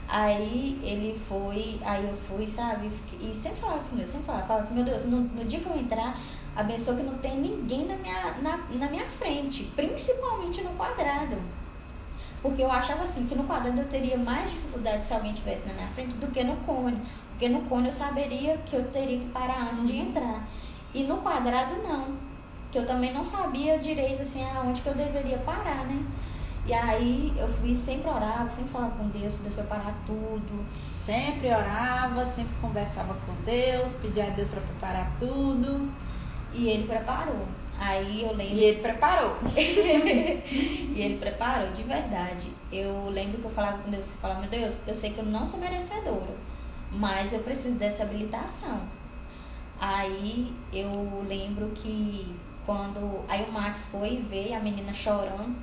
Aí ele foi, aí eu fui, sabe, e sempre falava assim com Deus, falava assim, meu Deus, no dia que eu entrar, abençoa que não tem ninguém na minha frente, principalmente no quadrado. Porque eu achava assim, que no quadrado eu teria mais dificuldade se alguém estivesse na minha frente do que no cone. Porque no cone eu saberia que eu teria que parar antes de entrar. E no quadrado não. Que eu também não sabia direito assim, aonde que eu deveria parar, né? E aí eu fui, sempre orava, sempre falava com Deus preparar tudo. Sempre orava, sempre conversava com Deus, pedia a Deus para preparar tudo. E ele preparou. Aí eu lembro... E ele preparou. E ele preparou, de verdade. Eu lembro que eu falava com Deus, falava, meu Deus, eu sei que eu não sou merecedora, mas eu preciso dessa habilitação. Aí eu lembro que Aí o Max foi ver a menina chorando.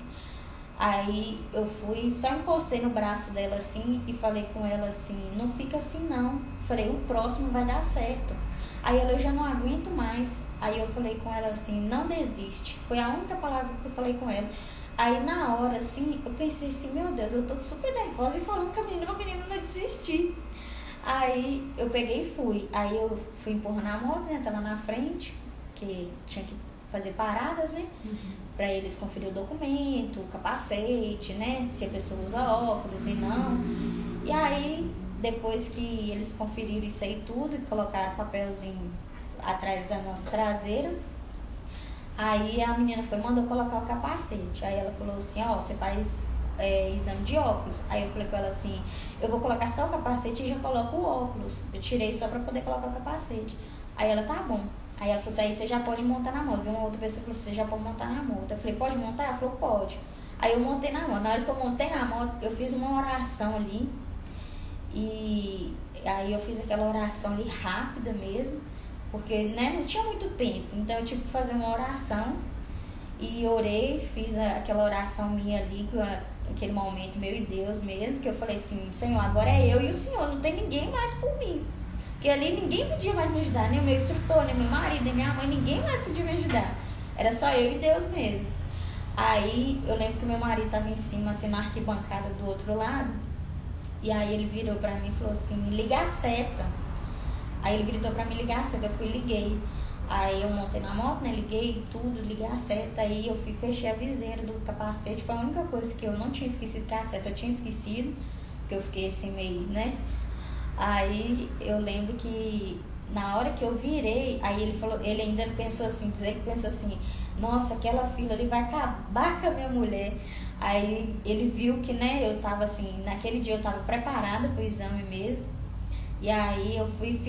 Aí eu fui, só encostei no braço dela assim e falei com ela assim, não fica assim não. Falei, o próximo vai dar certo. Aí ela, eu já não aguento mais. Aí eu falei com ela assim, não desiste. Foi a única palavra que eu falei com ela. Aí na hora assim, eu pensei assim, meu Deus, eu tô super nervosa e falando com a menina não desistir. Aí eu peguei e fui. Aí eu fui empurrando a moto, né? Tava na frente, que tinha que fazer paradas, né? Pra eles conferir o documento, o capacete, né? Se a pessoa usa óculos e não. E aí, depois que eles conferiram isso aí tudo e colocaram papelzinho atrás da nossa traseira, aí a menina mandou colocar o capacete. Aí ela falou assim, ó, você faz exame de óculos. Aí eu falei com ela assim, eu vou colocar só o capacete e já coloco o óculos. Eu tirei só pra poder colocar o capacete. Aí ela, tá bom. Aí ela falou assim, aí você já pode montar na moto. Viu uma outra pessoa falou assim, você já pode montar na moto. Eu falei, pode montar? Ela falou, pode. Aí eu montei na moto. Na hora que eu montei na moto, eu fiz uma oração ali. E aí eu fiz aquela oração ali rápida mesmo. Porque, né, não tinha muito tempo. Então eu tive que fazer uma oração. E orei, fiz aquela oração minha ali, aquele momento meu e Deus mesmo. Que eu falei assim, Senhor, agora é eu e o Senhor. Não tem ninguém mais por mim. Porque ali ninguém podia mais me ajudar, nem o meu instrutor, nem meu marido, nem minha mãe, ninguém mais podia me ajudar. Era só eu e Deus mesmo. Aí eu lembro que meu marido estava em cima, assim, na arquibancada do outro lado. E aí ele virou pra mim e falou assim, liga a seta. Aí ele gritou pra mim ligar a seta, eu fui e liguei. Aí eu montei na moto, né, liguei tudo, liguei a seta. Aí eu fui fechei a viseira do capacete. Foi a única coisa que eu não tinha esquecido, que a seta eu tinha esquecido. Porque eu fiquei assim meio, né. Aí eu lembro que na hora que eu virei, aí ele falou, ele ainda pensou assim, pensou assim, nossa, aquela fila ali vai acabar com a minha mulher. Aí ele viu que, né, eu tava assim, naquele dia eu tava preparada pro exame mesmo. E aí eu fui,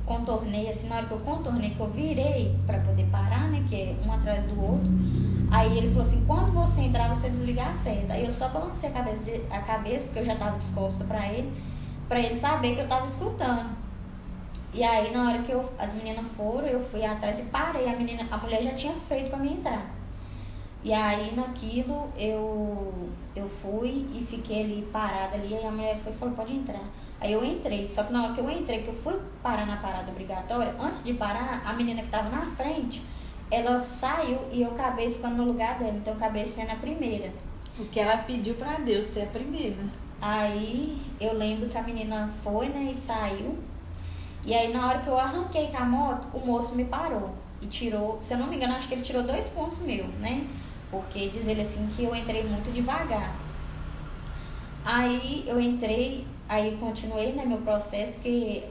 contornei, assim, na hora que eu contornei, que eu virei pra poder parar, né, que é um atrás do outro. Aí ele falou assim, quando você entrar, você desligar a seta. Aí eu só balancei a cabeça, porque eu já tava disposta pra ele saber que eu tava escutando. E aí na hora que as meninas foram, eu fui atrás e parei. A mulher já tinha feito pra mim entrar. E aí naquilo eu fui e fiquei ali parada ali. Aí a mulher falou, pode entrar. Aí eu entrei, só que na hora que eu entrei, que eu fui parar na parada obrigatória, antes de parar, a menina que tava na frente, ela saiu e eu acabei ficando no lugar dela. Então eu acabei sendo a primeira. Porque ela pediu pra Deus ser a primeira. Aí eu lembro que a menina foi, né, e saiu. E aí na hora que eu arranquei com a moto, o moço me parou e tirou, se eu não me engano, acho que ele tirou 2 pontos meus, né? Porque diz ele assim que eu entrei muito devagar. Aí eu entrei, aí eu continuei, né, meu processo, porque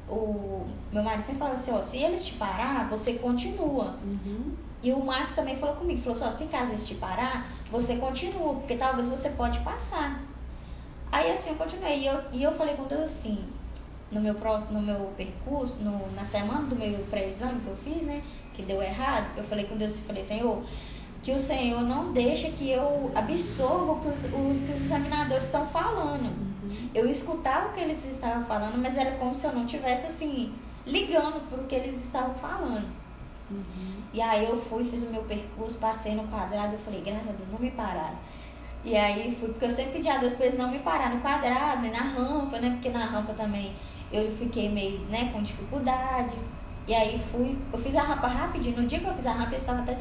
o meu marido sempre falava assim, ó, se eles te parar, você continua. E o Max também falou comigo, falou assim, ó, se caso eles te parar, você continua, porque talvez você pode passar. Aí assim eu continuei, e eu falei com Deus assim, no meu percurso, na semana do meu pré-exame que eu fiz, né, que deu errado, eu falei com Deus e falei, Senhor, que o Senhor não deixa que eu absorva o que os examinadores estão falando. Eu escutava o que eles estavam falando, mas era como se eu não estivesse assim, ligando para o que eles estavam falando. E aí eu fui, fiz o meu percurso, passei no quadrado, eu falei, graças a Deus, não me pararam. E aí fui, porque eu sempre pedi a Deus pra eles não me parar no quadrado, nem na rampa, né? Porque na rampa também eu fiquei meio, né, com dificuldade. E aí eu fiz a rampa rapidinho. No dia que eu fiz a rampa, eles estavam até,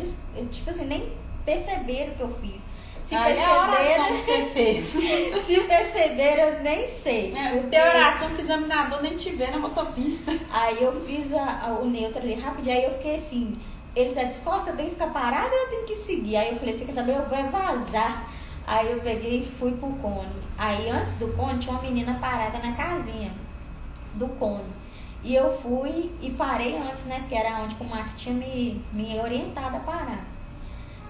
tipo assim, nem perceberam o que eu fiz. Se perceberam, a oração que você fez. Se perceberam, eu nem sei. Tem oração que o examinador nem te vê na motopista. Aí eu fiz o neutro ali rapidinho, aí eu fiquei assim, ele tá descostas, eu tenho que ficar parada ou eu tenho que seguir? Aí eu falei assim, quer saber, eu vou vazar. Aí eu peguei e fui pro cone. Aí antes do cone tinha uma menina parada na casinha do cone. E eu fui e parei antes, né? Porque era onde o Max tinha me orientado a parar.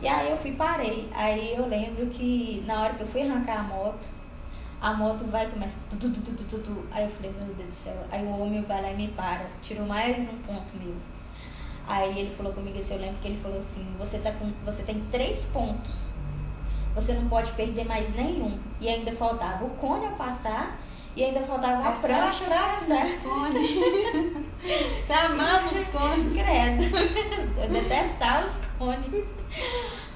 E aí eu fui e parei. Aí eu lembro que na hora que eu fui arrancar a moto vai e começa. Aí eu falei, meu Deus do céu. Aí o homem vai lá e me para. Tirou mais um ponto meu. Aí ele falou comigo assim, eu lembro que ele falou assim, você tem 3 pontos. Você não pode perder mais nenhum. E ainda faltava o cone a passar E ainda faltava a prancha. Você amava os cones. Credo. Eu detestava os cones.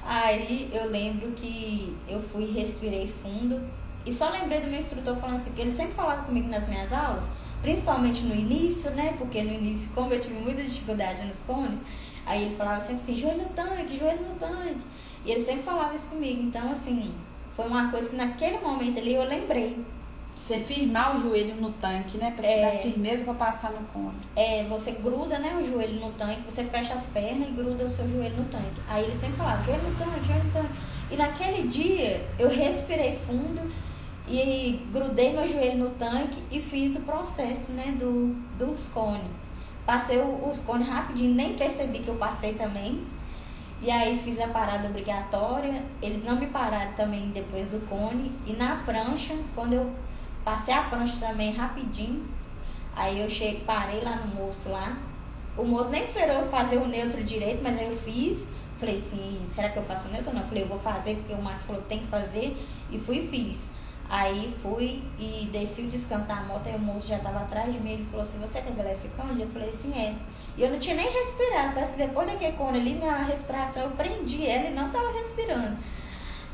Aí eu lembro que eu fui, respirei fundo. E só lembrei do meu instrutor falando assim, porque ele sempre falava comigo nas minhas aulas, principalmente no início, né? Porque no início, como eu tive muita dificuldade nos cones, aí ele falava sempre assim, joelho no tanque, joelho no tanque. E ele sempre falava isso comigo. Então, assim, foi uma coisa que naquele momento ali eu lembrei. Você firmar o joelho no tanque, né? Pra te dar firmeza pra passar no cone. Você gruda, né, o joelho no tanque, você fecha as pernas e gruda o seu joelho no tanque. Aí ele sempre falava, joelho no tanque, joelho no tanque. E naquele dia eu respirei fundo e grudei meu joelho no tanque e fiz o processo, né, dos cones. Passei os cones rapidinho, nem percebi que eu passei também. E aí fiz a parada obrigatória. Eles não me pararam também depois do cone. E na prancha, quando eu passei a prancha também rapidinho, aí eu parei lá no moço lá. O moço nem esperou eu fazer o neutro direito, mas aí eu fiz. Falei assim, será que eu faço o neutro ou não? Falei, eu vou fazer porque o Márcio falou que tem que fazer. E fui e fiz. Aí fui e desci o descanso da moto, aí o moço já estava atrás de mim, ele falou assim, você quer galar esse cone? Eu falei assim, é. E eu não tinha nem respirado, parece que depois daquele cone ali, minha respiração, eu prendi ela e não estava respirando.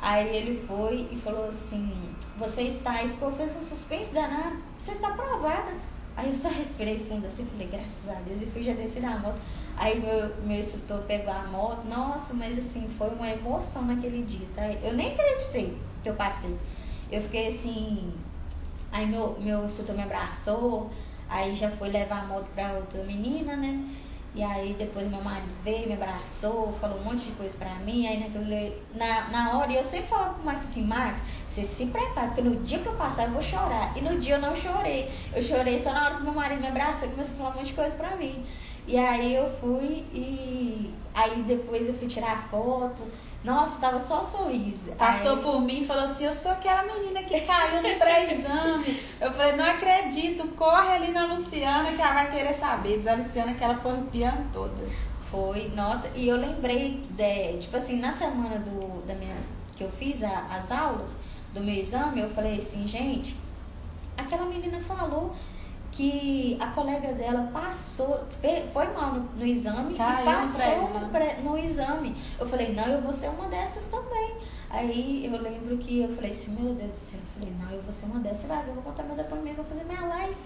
Aí ele foi e falou assim, você está, aí fez um suspense danado, você está aprovada. Aí eu só respirei fundo assim, falei, graças a Deus, e fui, já desci da moto. Aí meu instrutor pegou a moto, nossa, mas assim, foi uma emoção naquele dia, tá? Eu nem acreditei que eu passei. Eu fiquei assim, aí meu instrutor me abraçou, aí já foi levar a moto pra outra menina, né? E aí depois meu marido veio, me abraçou, falou um monte de coisa pra mim. Aí na hora, eu sempre falava pro Max assim, Max, você se prepara, porque no dia que eu passar eu vou chorar. E no dia eu não chorei. Eu chorei só na hora que meu marido me abraçou e começou a falar um monte de coisa pra mim. E aí eu fui e aí depois eu fui tirar foto. Nossa, tava só sorriso. Passou por mim e falou assim, eu sou aquela menina que caiu no pré-exame. Eu falei, não acredito, corre ali na Luciana que ela vai querer saber. Diz a Luciana que ela foi arrepiando toda. Foi, nossa, e eu lembrei, tipo assim, na semana que eu fiz as aulas do meu exame, eu falei assim, gente, aquela menina falou que a colega dela passou, foi mal no exame, caiu, e passou no exame. Eu falei, não, eu vou ser uma dessas também. Aí eu lembro que eu falei assim, meu Deus do céu, eu falei, não, eu vou ser uma dessas, eu vou contar meu depoimento, vou fazer minha live.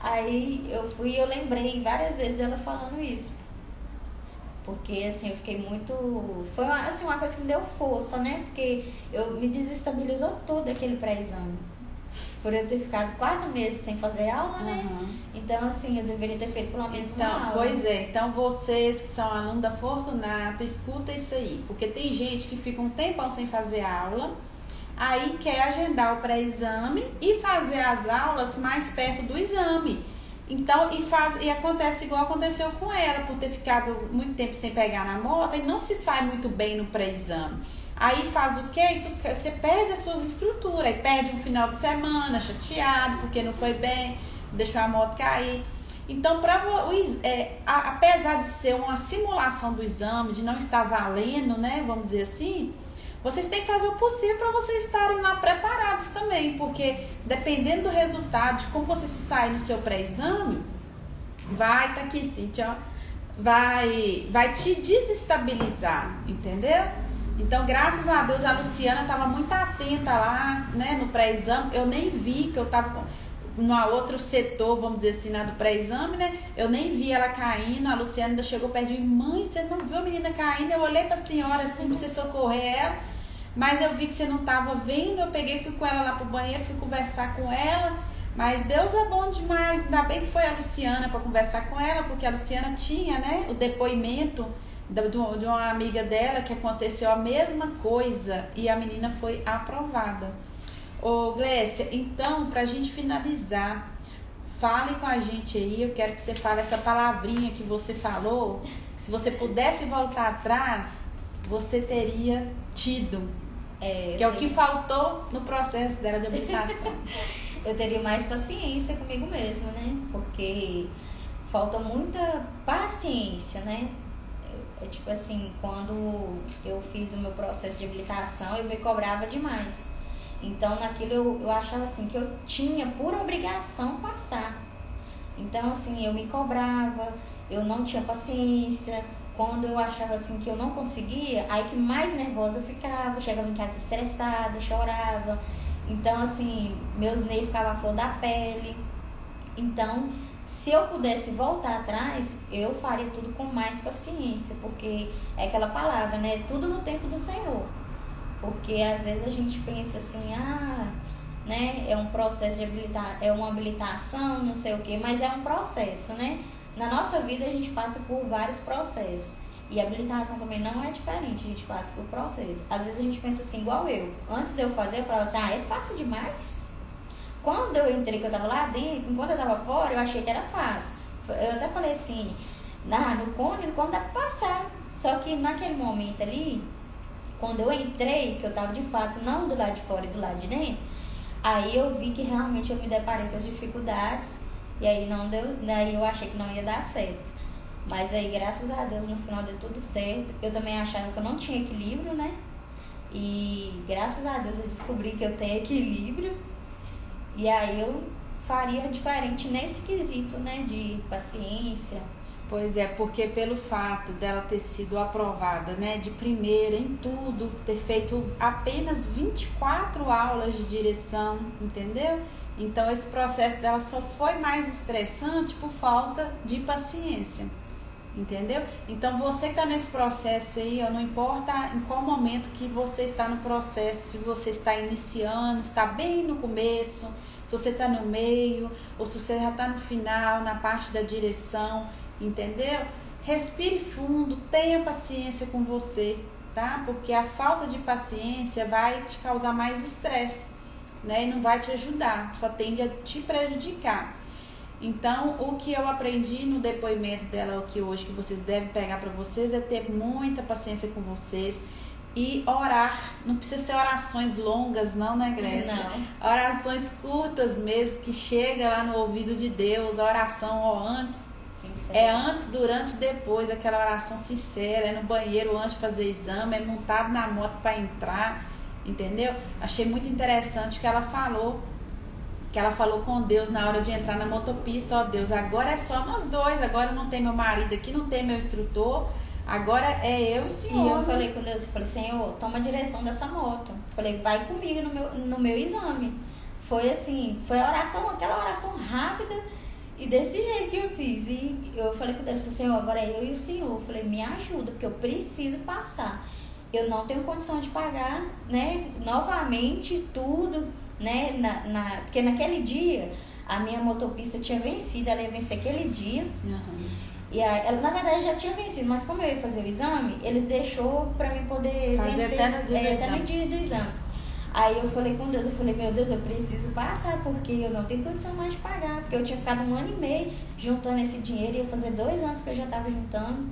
Aí eu fui e eu lembrei várias vezes dela falando isso. Porque assim, eu fiquei muito... Foi uma coisa que me deu força, né? Porque me desestabilizou todo aquele pré-exame. Por eu ter ficado 4 meses sem fazer aula, né? Então, assim, eu deveria ter feito pelo menos uma aula. Pois é, então vocês que são alunos da Fortunato, escuta isso aí. Porque tem gente que fica um tempão sem fazer aula, aí quer agendar o pré-exame e fazer as aulas mais perto do exame. Então, e acontece igual aconteceu com ela, por ter ficado muito tempo sem pegar na moto e não se sai muito bem no pré-exame. Aí faz o quê? Você perde as suas estruturas, aí perde um final de semana chateado porque não foi bem, deixou a moto cair. Então, apesar de ser uma simulação do exame, de não estar valendo, né, vamos dizer assim, vocês têm que fazer o possível para vocês estarem lá preparados também, porque dependendo do resultado, de como você se sai no seu pré-exame, vai, tá aqui, Cíntia, vai te desestabilizar, entendeu? Então, graças a Deus, a Luciana estava muito atenta lá, né, no pré-exame. Eu nem vi que eu estava no outro setor, vamos dizer assim, do pré-exame, né? Eu nem vi ela caindo. A Luciana ainda chegou perto de mim. Mãe, você não viu a menina caindo? Eu olhei para a senhora assim, para você socorrer ela. Mas eu vi que você não estava vendo. Eu peguei, fui com ela lá pro banheiro, fui conversar com ela. Mas Deus é bom demais. Ainda bem que foi a Luciana para conversar com ela, porque a Luciana tinha, né, o depoimento de uma amiga dela que aconteceu a mesma coisa e a menina foi aprovada. Ô Glécia, então, pra gente finalizar, fale com a gente aí, eu quero que você fale essa palavrinha que você falou, se você pudesse voltar atrás, você teria tido, que é o que faltou no processo dela de habilitação. Eu teria mais paciência comigo mesma, né? Porque falta muita paciência, né? Tipo assim, quando eu fiz o meu processo de habilitação, eu me cobrava demais. Então, naquilo eu achava assim, que eu tinha por obrigação passar. Então, assim, eu me cobrava, eu não tinha paciência. Quando eu achava assim que eu não conseguia, aí que mais nervosa eu ficava, chegava em casa estressada, chorava. Então, assim, meus nervos ficavam à flor da pele. Então, se eu pudesse voltar atrás, eu faria tudo com mais paciência, porque é aquela palavra, né? Tudo no tempo do Senhor. Porque às vezes a gente pensa assim, né? É um processo de é uma habilitação, não sei o quê, mas é um processo, né? Na nossa vida a gente passa por vários processos. E a habilitação também não é diferente, a gente passa por processos. Às vezes a gente pensa assim, igual eu. Antes de eu fazer, eu falava assim, é fácil demais. Quando eu entrei, que eu tava lá dentro, enquanto eu tava fora, eu achei que era fácil. Eu até falei assim, no cone dá pra passar. Só que naquele momento ali, quando eu entrei, que eu tava de fato não do lado de fora e do lado de dentro, aí eu vi que realmente eu me deparei com as dificuldades. E aí não deu, daí eu achei que não ia dar certo. Mas aí, graças a Deus, no final deu tudo certo. Eu também achava que eu não tinha equilíbrio, né? E graças a Deus eu descobri que eu tenho equilíbrio. E aí eu faria diferente nesse quesito, né? De paciência. Pois é, porque pelo fato dela ter sido aprovada, né, de primeira em tudo, ter feito apenas 24 aulas de direção, entendeu? Então esse processo dela só foi mais estressante por falta de paciência, entendeu? Então você que está nesse processo aí, não importa em qual momento que você está no processo, se você está iniciando, está bem no começo, se você está no meio, ou se você já está no final, na parte da direção, entendeu? Respire fundo, tenha paciência com você, tá? Porque a falta de paciência vai te causar mais estresse, né? E não vai te ajudar, só tende a te prejudicar. Então, o que eu aprendi no depoimento dela aqui hoje, que vocês devem pegar para vocês, é ter muita paciência com vocês e orar. Não precisa ser orações longas, não, né, Grécia? Não. Orações curtas mesmo, que chega lá no ouvido de Deus, a oração antes. Sincero. É antes, durante e depois, aquela oração sincera, é no banheiro antes de fazer exame, é montado na moto para entrar, entendeu? Achei muito interessante o que ela falou com Deus na hora de entrar na motopista. Deus, agora é só nós dois, agora não tem meu marido aqui, não tem meu instrutor, agora é eu e o Senhor. E eu falei com Deus, eu falei, Senhor, toma a direção dessa moto. Falei, vai comigo no meu exame. Foi assim, foi aquela oração rápida. E desse jeito que eu fiz. E eu falei com Deus, falei, Senhor, agora é eu e o Senhor. Eu falei, me ajuda, porque eu preciso passar. Eu não tenho condição de pagar, né, novamente tudo, né, porque naquele dia a minha motopista tinha vencido, ela ia vencer aquele dia. Uhum. E ela, na verdade, já tinha vencido, mas como eu ia fazer o exame, eles deixou pra mim poder fazer vencer até no dia do exame. Aí eu falei com Deus, meu Deus, eu preciso passar, porque eu não tenho condição mais de pagar, porque eu tinha ficado 1 ano e meio juntando esse dinheiro, ia fazer 2 anos que eu já estava juntando.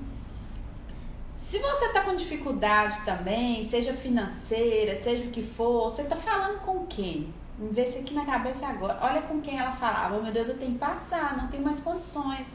Se você está com dificuldade também, seja financeira, seja o que for, você está falando com quem? Vamos ver se aqui na cabeça agora. Olha com quem ela falava, meu Deus, eu tenho que passar, não tenho mais condições.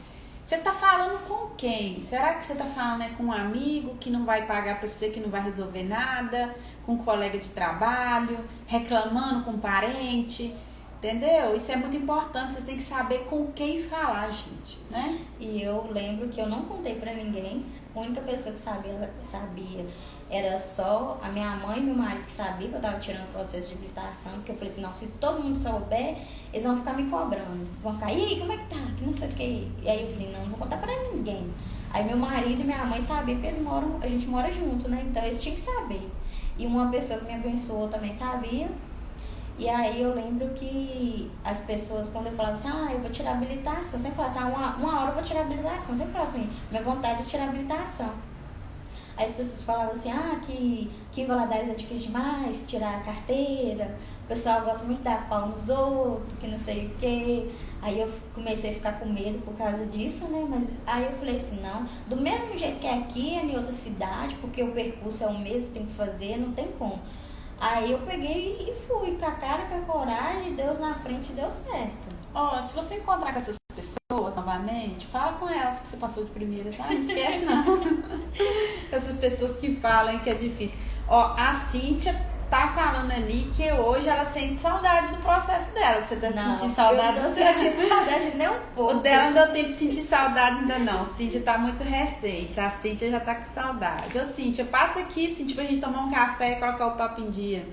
Você está falando com quem? Será que você está falando com um amigo que não vai pagar para você, que não vai resolver nada? Com um colega de trabalho? Reclamando com um parente? Entendeu? Isso é muito importante, você tem que saber com quem falar, gente, né? E eu lembro que eu não contei para ninguém. A única pessoa que sabia era só a minha mãe e meu marido que sabia que eu estava tirando o processo de habilitação. Porque eu falei assim, não, se todo mundo souber, eles vão ficar me cobrando. Vão ficar, e aí, como é que tá? Que não sei o que. E aí eu falei, não vou contar pra ninguém. Aí meu marido e minha mãe sabiam, porque a gente mora junto, né? Então eles tinham que saber. E uma pessoa que me abençoou também sabia. E aí eu lembro que as pessoas, quando eu falava assim, eu vou tirar habilitação, eu sempre falava assim, uma hora eu vou tirar habilitação. Eu sempre falava assim, minha vontade é tirar habilitação. Aí as pessoas falavam assim, que em Valadares é difícil demais tirar a carteira, o pessoal gosta muito de dar pau nos outros, que não sei o quê. Aí eu comecei a ficar com medo por causa disso, né? Mas aí eu falei assim, não, do mesmo jeito que é aqui, é em outra cidade, porque o percurso é o mesmo, tem que fazer, não tem como. Aí eu peguei e fui, com a cara, com a coragem, Deus na frente, deu certo. Se você encontrar com essas pessoas novamente, fala com elas que você passou de primeira, tá? Não esquece não. Essas pessoas que falam que é difícil. A Cíntia tá falando ali que hoje ela sente saudade do processo dela. Você tá sentindo saudade? Eu não senti saudade nem um pouco. O dela não deu tempo de sentir saudade ainda não. Cíntia tá muito recente. A Cíntia já tá com saudade. Ô Cíntia, passa aqui, Cíntia, pra gente tomar um café e colocar o papo em dia.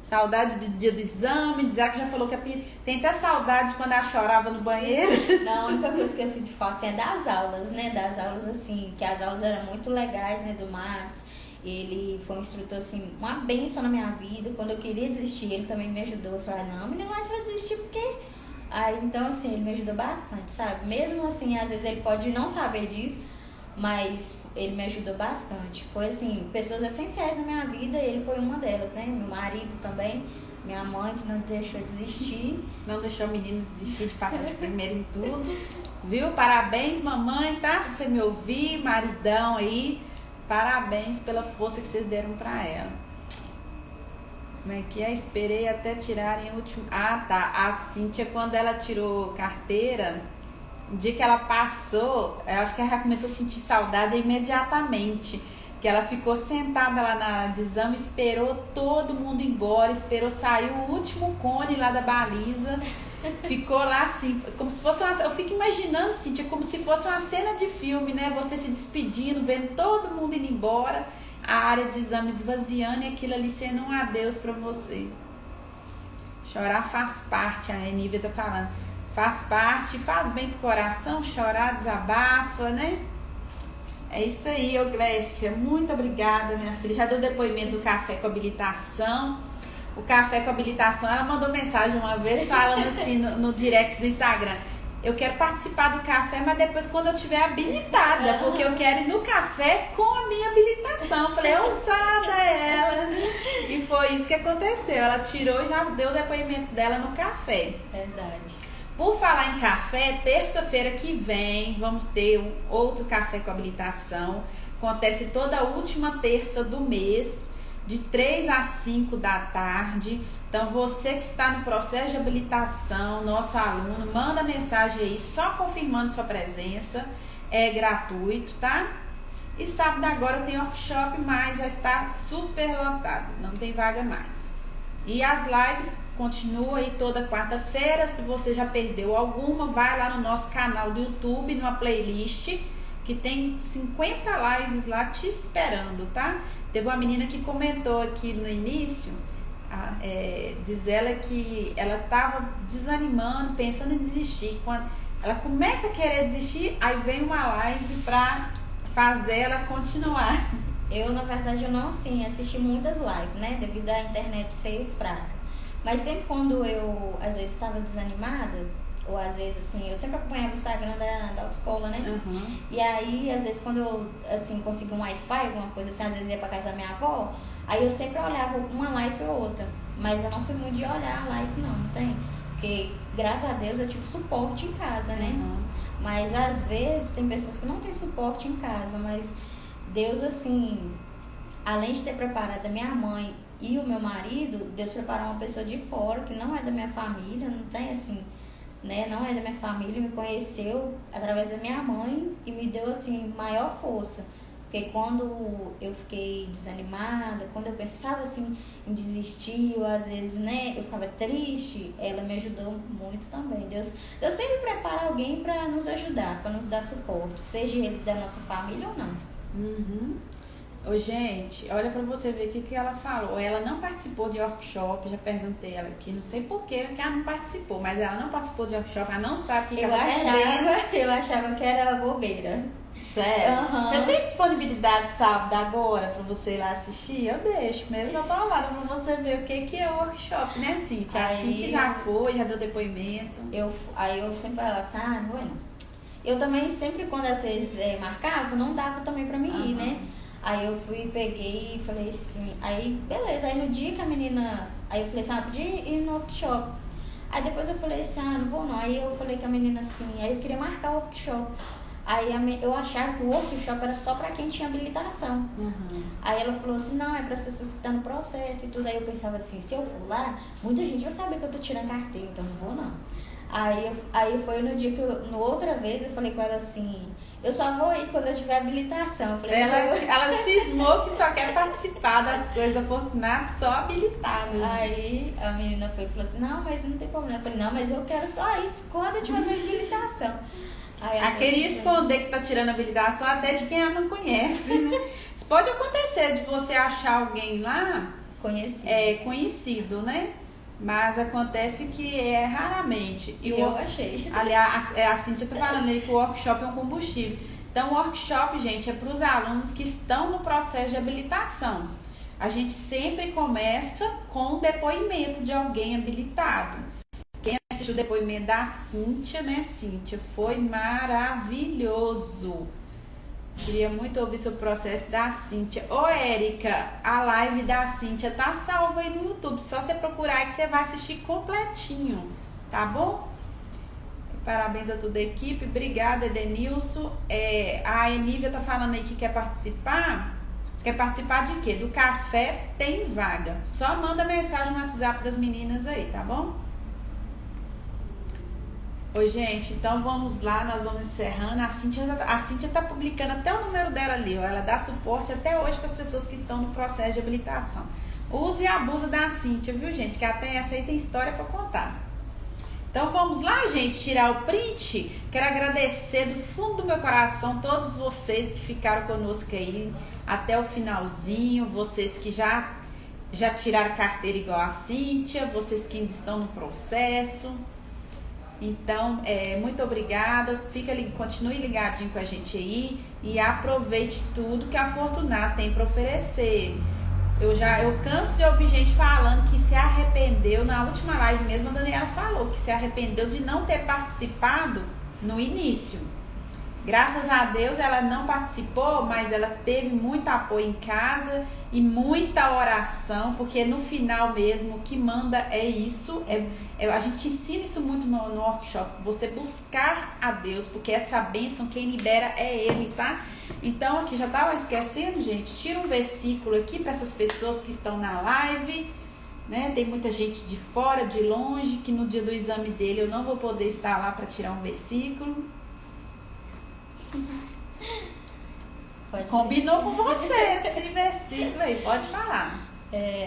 Saudade do dia do exame. Dizer que já falou que tem até saudade quando ela chorava no banheiro. Não, a única coisa que eu sinto falta assim, é das aulas, né? Das aulas assim, que as aulas eram muito legais, né? Do Max. Ele foi um instrutor, assim, uma bênção na minha vida. Quando eu queria desistir, ele também me ajudou. Eu falei, não, menino, mas você vai desistir porque... Aí, então, assim, ele me ajudou bastante, sabe? Mesmo assim, às vezes ele pode não saber disso, mas ele me ajudou bastante. Foi, assim, pessoas essenciais na minha vida, ele foi uma delas, né? Meu marido também, minha mãe, que não deixou desistir. Não deixou o menino desistir de passar de primeiro em tudo. Viu? Parabéns, mamãe, tá? Se você me ouvir, maridão aí... Parabéns pela força que vocês deram pra ela. Como é que é? Esperei até tirarem o último... Ah, tá. A Cíntia, quando ela tirou carteira, no dia que ela passou, eu acho que ela já começou a sentir saudade imediatamente. Que ela ficou sentada lá na área de exame, esperou todo mundo ir embora, esperou sair o último cone lá da baliza. Ficou lá assim, como se fosse uma... Eu fico imaginando, Cíntia, como se fosse uma cena de filme, né? Você se despedindo, vendo todo mundo indo embora, a área de exame esvaziando e aquilo ali sendo um adeus pra vocês. Chorar faz parte, a Enívia tá falando. Faz parte, faz bem pro coração, chorar desabafa, né? É isso aí, ô Glécia. Muito obrigada, minha filha. Já deu depoimento do café com habilitação. O café com habilitação, ela mandou mensagem uma vez falando assim no direct do Instagram. Eu quero participar do café, mas depois quando eu estiver habilitada, porque eu quero ir no café com a minha habilitação. Eu falei, ousada ela. E foi isso que aconteceu. Ela tirou e já deu o depoimento dela no café. Verdade. Por falar em café, terça-feira que vem vamos ter um outro café com habilitação. Acontece toda a última terça do mês, de 3 às 5 da tarde. Então, você que está no processo de habilitação, nosso aluno, manda mensagem aí, só confirmando sua presença. É gratuito, tá? E sábado agora tem workshop, mas já está super lotado, não tem vaga mais. E as lives continuam aí toda quarta-feira. Se você já perdeu alguma, vai lá no nosso canal do YouTube, numa playlist, que tem 50 lives lá te esperando, tá? Teve uma menina que comentou aqui no início, diz ela que ela estava desanimando, pensando em desistir. Quando ela começa a querer desistir, aí vem uma live para fazer ela continuar. Eu, na verdade, eu não, assim, assisti muitas lives, né? Devido à internet ser fraca. Mas sempre quando eu, às vezes, estava desanimada, ou às vezes, assim, eu sempre acompanhava o Instagram da autoescola, né? Uhum. E aí, às vezes, quando eu, assim, consegui um Wi-Fi, alguma coisa assim, às vezes ia pra casa da minha avó, aí eu sempre olhava uma live ou outra. Mas eu não fui muito de olhar a live, não tem? Porque, graças a Deus, eu tive suporte em casa, né? Uhum. Mas, às vezes, tem pessoas que não têm suporte em casa, mas Deus, assim, além de ter preparado a minha mãe e o meu marido, Deus preparou uma pessoa de fora, que não é da minha família, não tem, assim... Né? Não é da minha família, me conheceu através da minha mãe e me deu assim maior força, porque quando eu fiquei desanimada, quando eu pensava assim em desistir, ou às vezes, né, eu ficava triste, ela me ajudou muito também. Deus sempre prepara alguém para nos ajudar, para nos dar suporte, seja ele da nossa família ou não. Uhum. Ô, gente, olha pra você ver o que ela falou. Ela não participou de workshop, já perguntei ela aqui, não sei por que ela não participou, mas ela não participou de workshop, ela não sabe o que ela perdendo. Eu achava que era bobeira. Sério? Uhum. Você tem disponibilidade sábado agora pra você ir lá assistir? Eu deixo, mesmo aprovada pra você ver o que é o workshop, né, Cíntia? A Cíntia já foi, já deu depoimento. Aí eu sempre falava assim, não vou não. Eu também sempre, quando às vezes marcava, não dava também pra mim ir, né? Aí eu fui, peguei e falei assim, aí beleza, aí no dia que a menina, aí eu falei assim, podia ir no workshop. Aí depois eu falei assim, não vou não. Aí eu falei com a menina assim, aí eu queria marcar o workshop. Aí eu achava que o workshop era só pra quem tinha habilitação. Uhum. Aí ela falou assim, não, é para as pessoas que estão no processo e tudo. Aí eu pensava assim, se eu for lá, muita gente vai saber que eu tô tirando carteira, então não vou não. Aí foi no dia que no outra vez eu falei com ela assim, eu só vou ir quando eu tiver habilitação. Eu falei, ela cismou que só quer participar das coisas da Fortunato só habilitado. Aí a menina foi e falou assim, não, mas não tem problema. Eu falei, não, mas eu quero só isso quando eu tiver minha habilitação. Ela queria esconder que tá tirando habilitação até de quem ela não conhece, né? Isso pode acontecer de você achar alguém lá conhecido, né? Mas acontece que é raramente. E eu achei. Aliás, a Cíntia tá falando aí que o workshop é um combustível. Então, o workshop, gente, é para os alunos que estão no processo de habilitação. A gente sempre começa com o depoimento de alguém habilitado. Quem assistiu o depoimento da Cíntia, né, Cíntia? Foi maravilhoso. Queria muito ouvir sobre o processo da Cíntia. Ô, Érica, a live da Cíntia tá salva aí no YouTube. Só você procurar aí que você vai assistir completinho, tá bom? Parabéns a toda a equipe. Obrigada, Edenilson. A Enívia tá falando aí que quer participar. Você quer participar de quê? Do café tem vaga. Só manda mensagem no WhatsApp das meninas aí, tá bom? Oi, gente, então vamos lá, nós vamos encerrando. A Cíntia tá publicando até o número dela ali, ó. Ela dá suporte até hoje para as pessoas que estão no processo de habilitação. Use e abusa da Cíntia, viu, gente? Que até essa aí tem história para contar. Então vamos lá, gente, tirar o print. Quero agradecer do fundo do meu coração todos vocês que ficaram conosco aí até o finalzinho, vocês que já tiraram carteira igual a Cíntia, vocês que ainda estão no processo. Então, muito obrigada, continue ligadinho com a gente aí e aproveite tudo que a Fortunato tem para oferecer. Eu canso de ouvir gente falando que se arrependeu, na última live mesmo a Daniela falou que se arrependeu de não ter participado no início. Graças a Deus ela não participou, mas ela teve muito apoio em casa e muita oração, porque no final mesmo o que manda é isso. A gente ensina isso muito no workshop, você buscar a Deus, porque essa bênção quem libera é Ele, tá? Então aqui já estava esquecendo, gente, tira um versículo aqui para essas pessoas que estão na live, né? Tem muita gente de fora, de longe, que no dia do exame dele eu não vou poder estar lá para tirar um versículo. Combinou com você esse versículo aí, pode falar.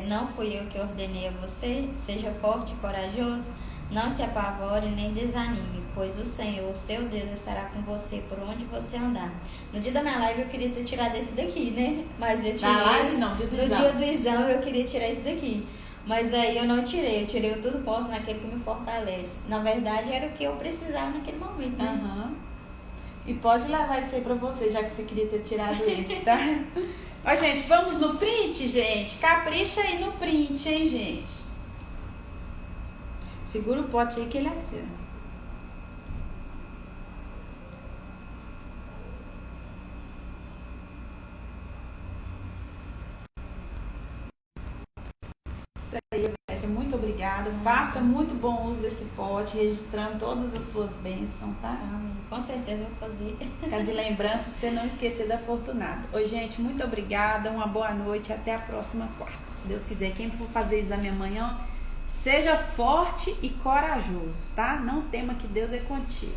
Não fui eu que ordenei a você, seja forte e corajoso, não se apavore nem desanime, pois o Senhor, o seu Deus, estará com você por onde você andar. No dia da minha live eu queria ter tirado esse daqui, né? Mas eu tirei. Na live não, no dia do exame eu queria tirar esse daqui. Mas aí eu não tirei, eu tirei o tudo posso naquele que me fortalece. Na verdade era o que eu precisava naquele momento, né? Uhum. E pode levar isso aí pra você, já que você queria ter tirado esse, tá? Ó, gente, vamos no print, gente? Capricha aí no print, hein, gente? Segura o pote aí que ele é seu. Isso aí, muito obrigada. Faça muito bom uso desse pote, registrando todas as suas bênçãos, tá? Com certeza vou fazer. Fica de lembrança pra você não esquecer da Fortunato. Oi, gente, muito obrigada. Uma boa noite. Até a próxima quarta. Se Deus quiser, quem for fazer exame amanhã, seja forte e corajoso, tá? Não tema que Deus é contigo.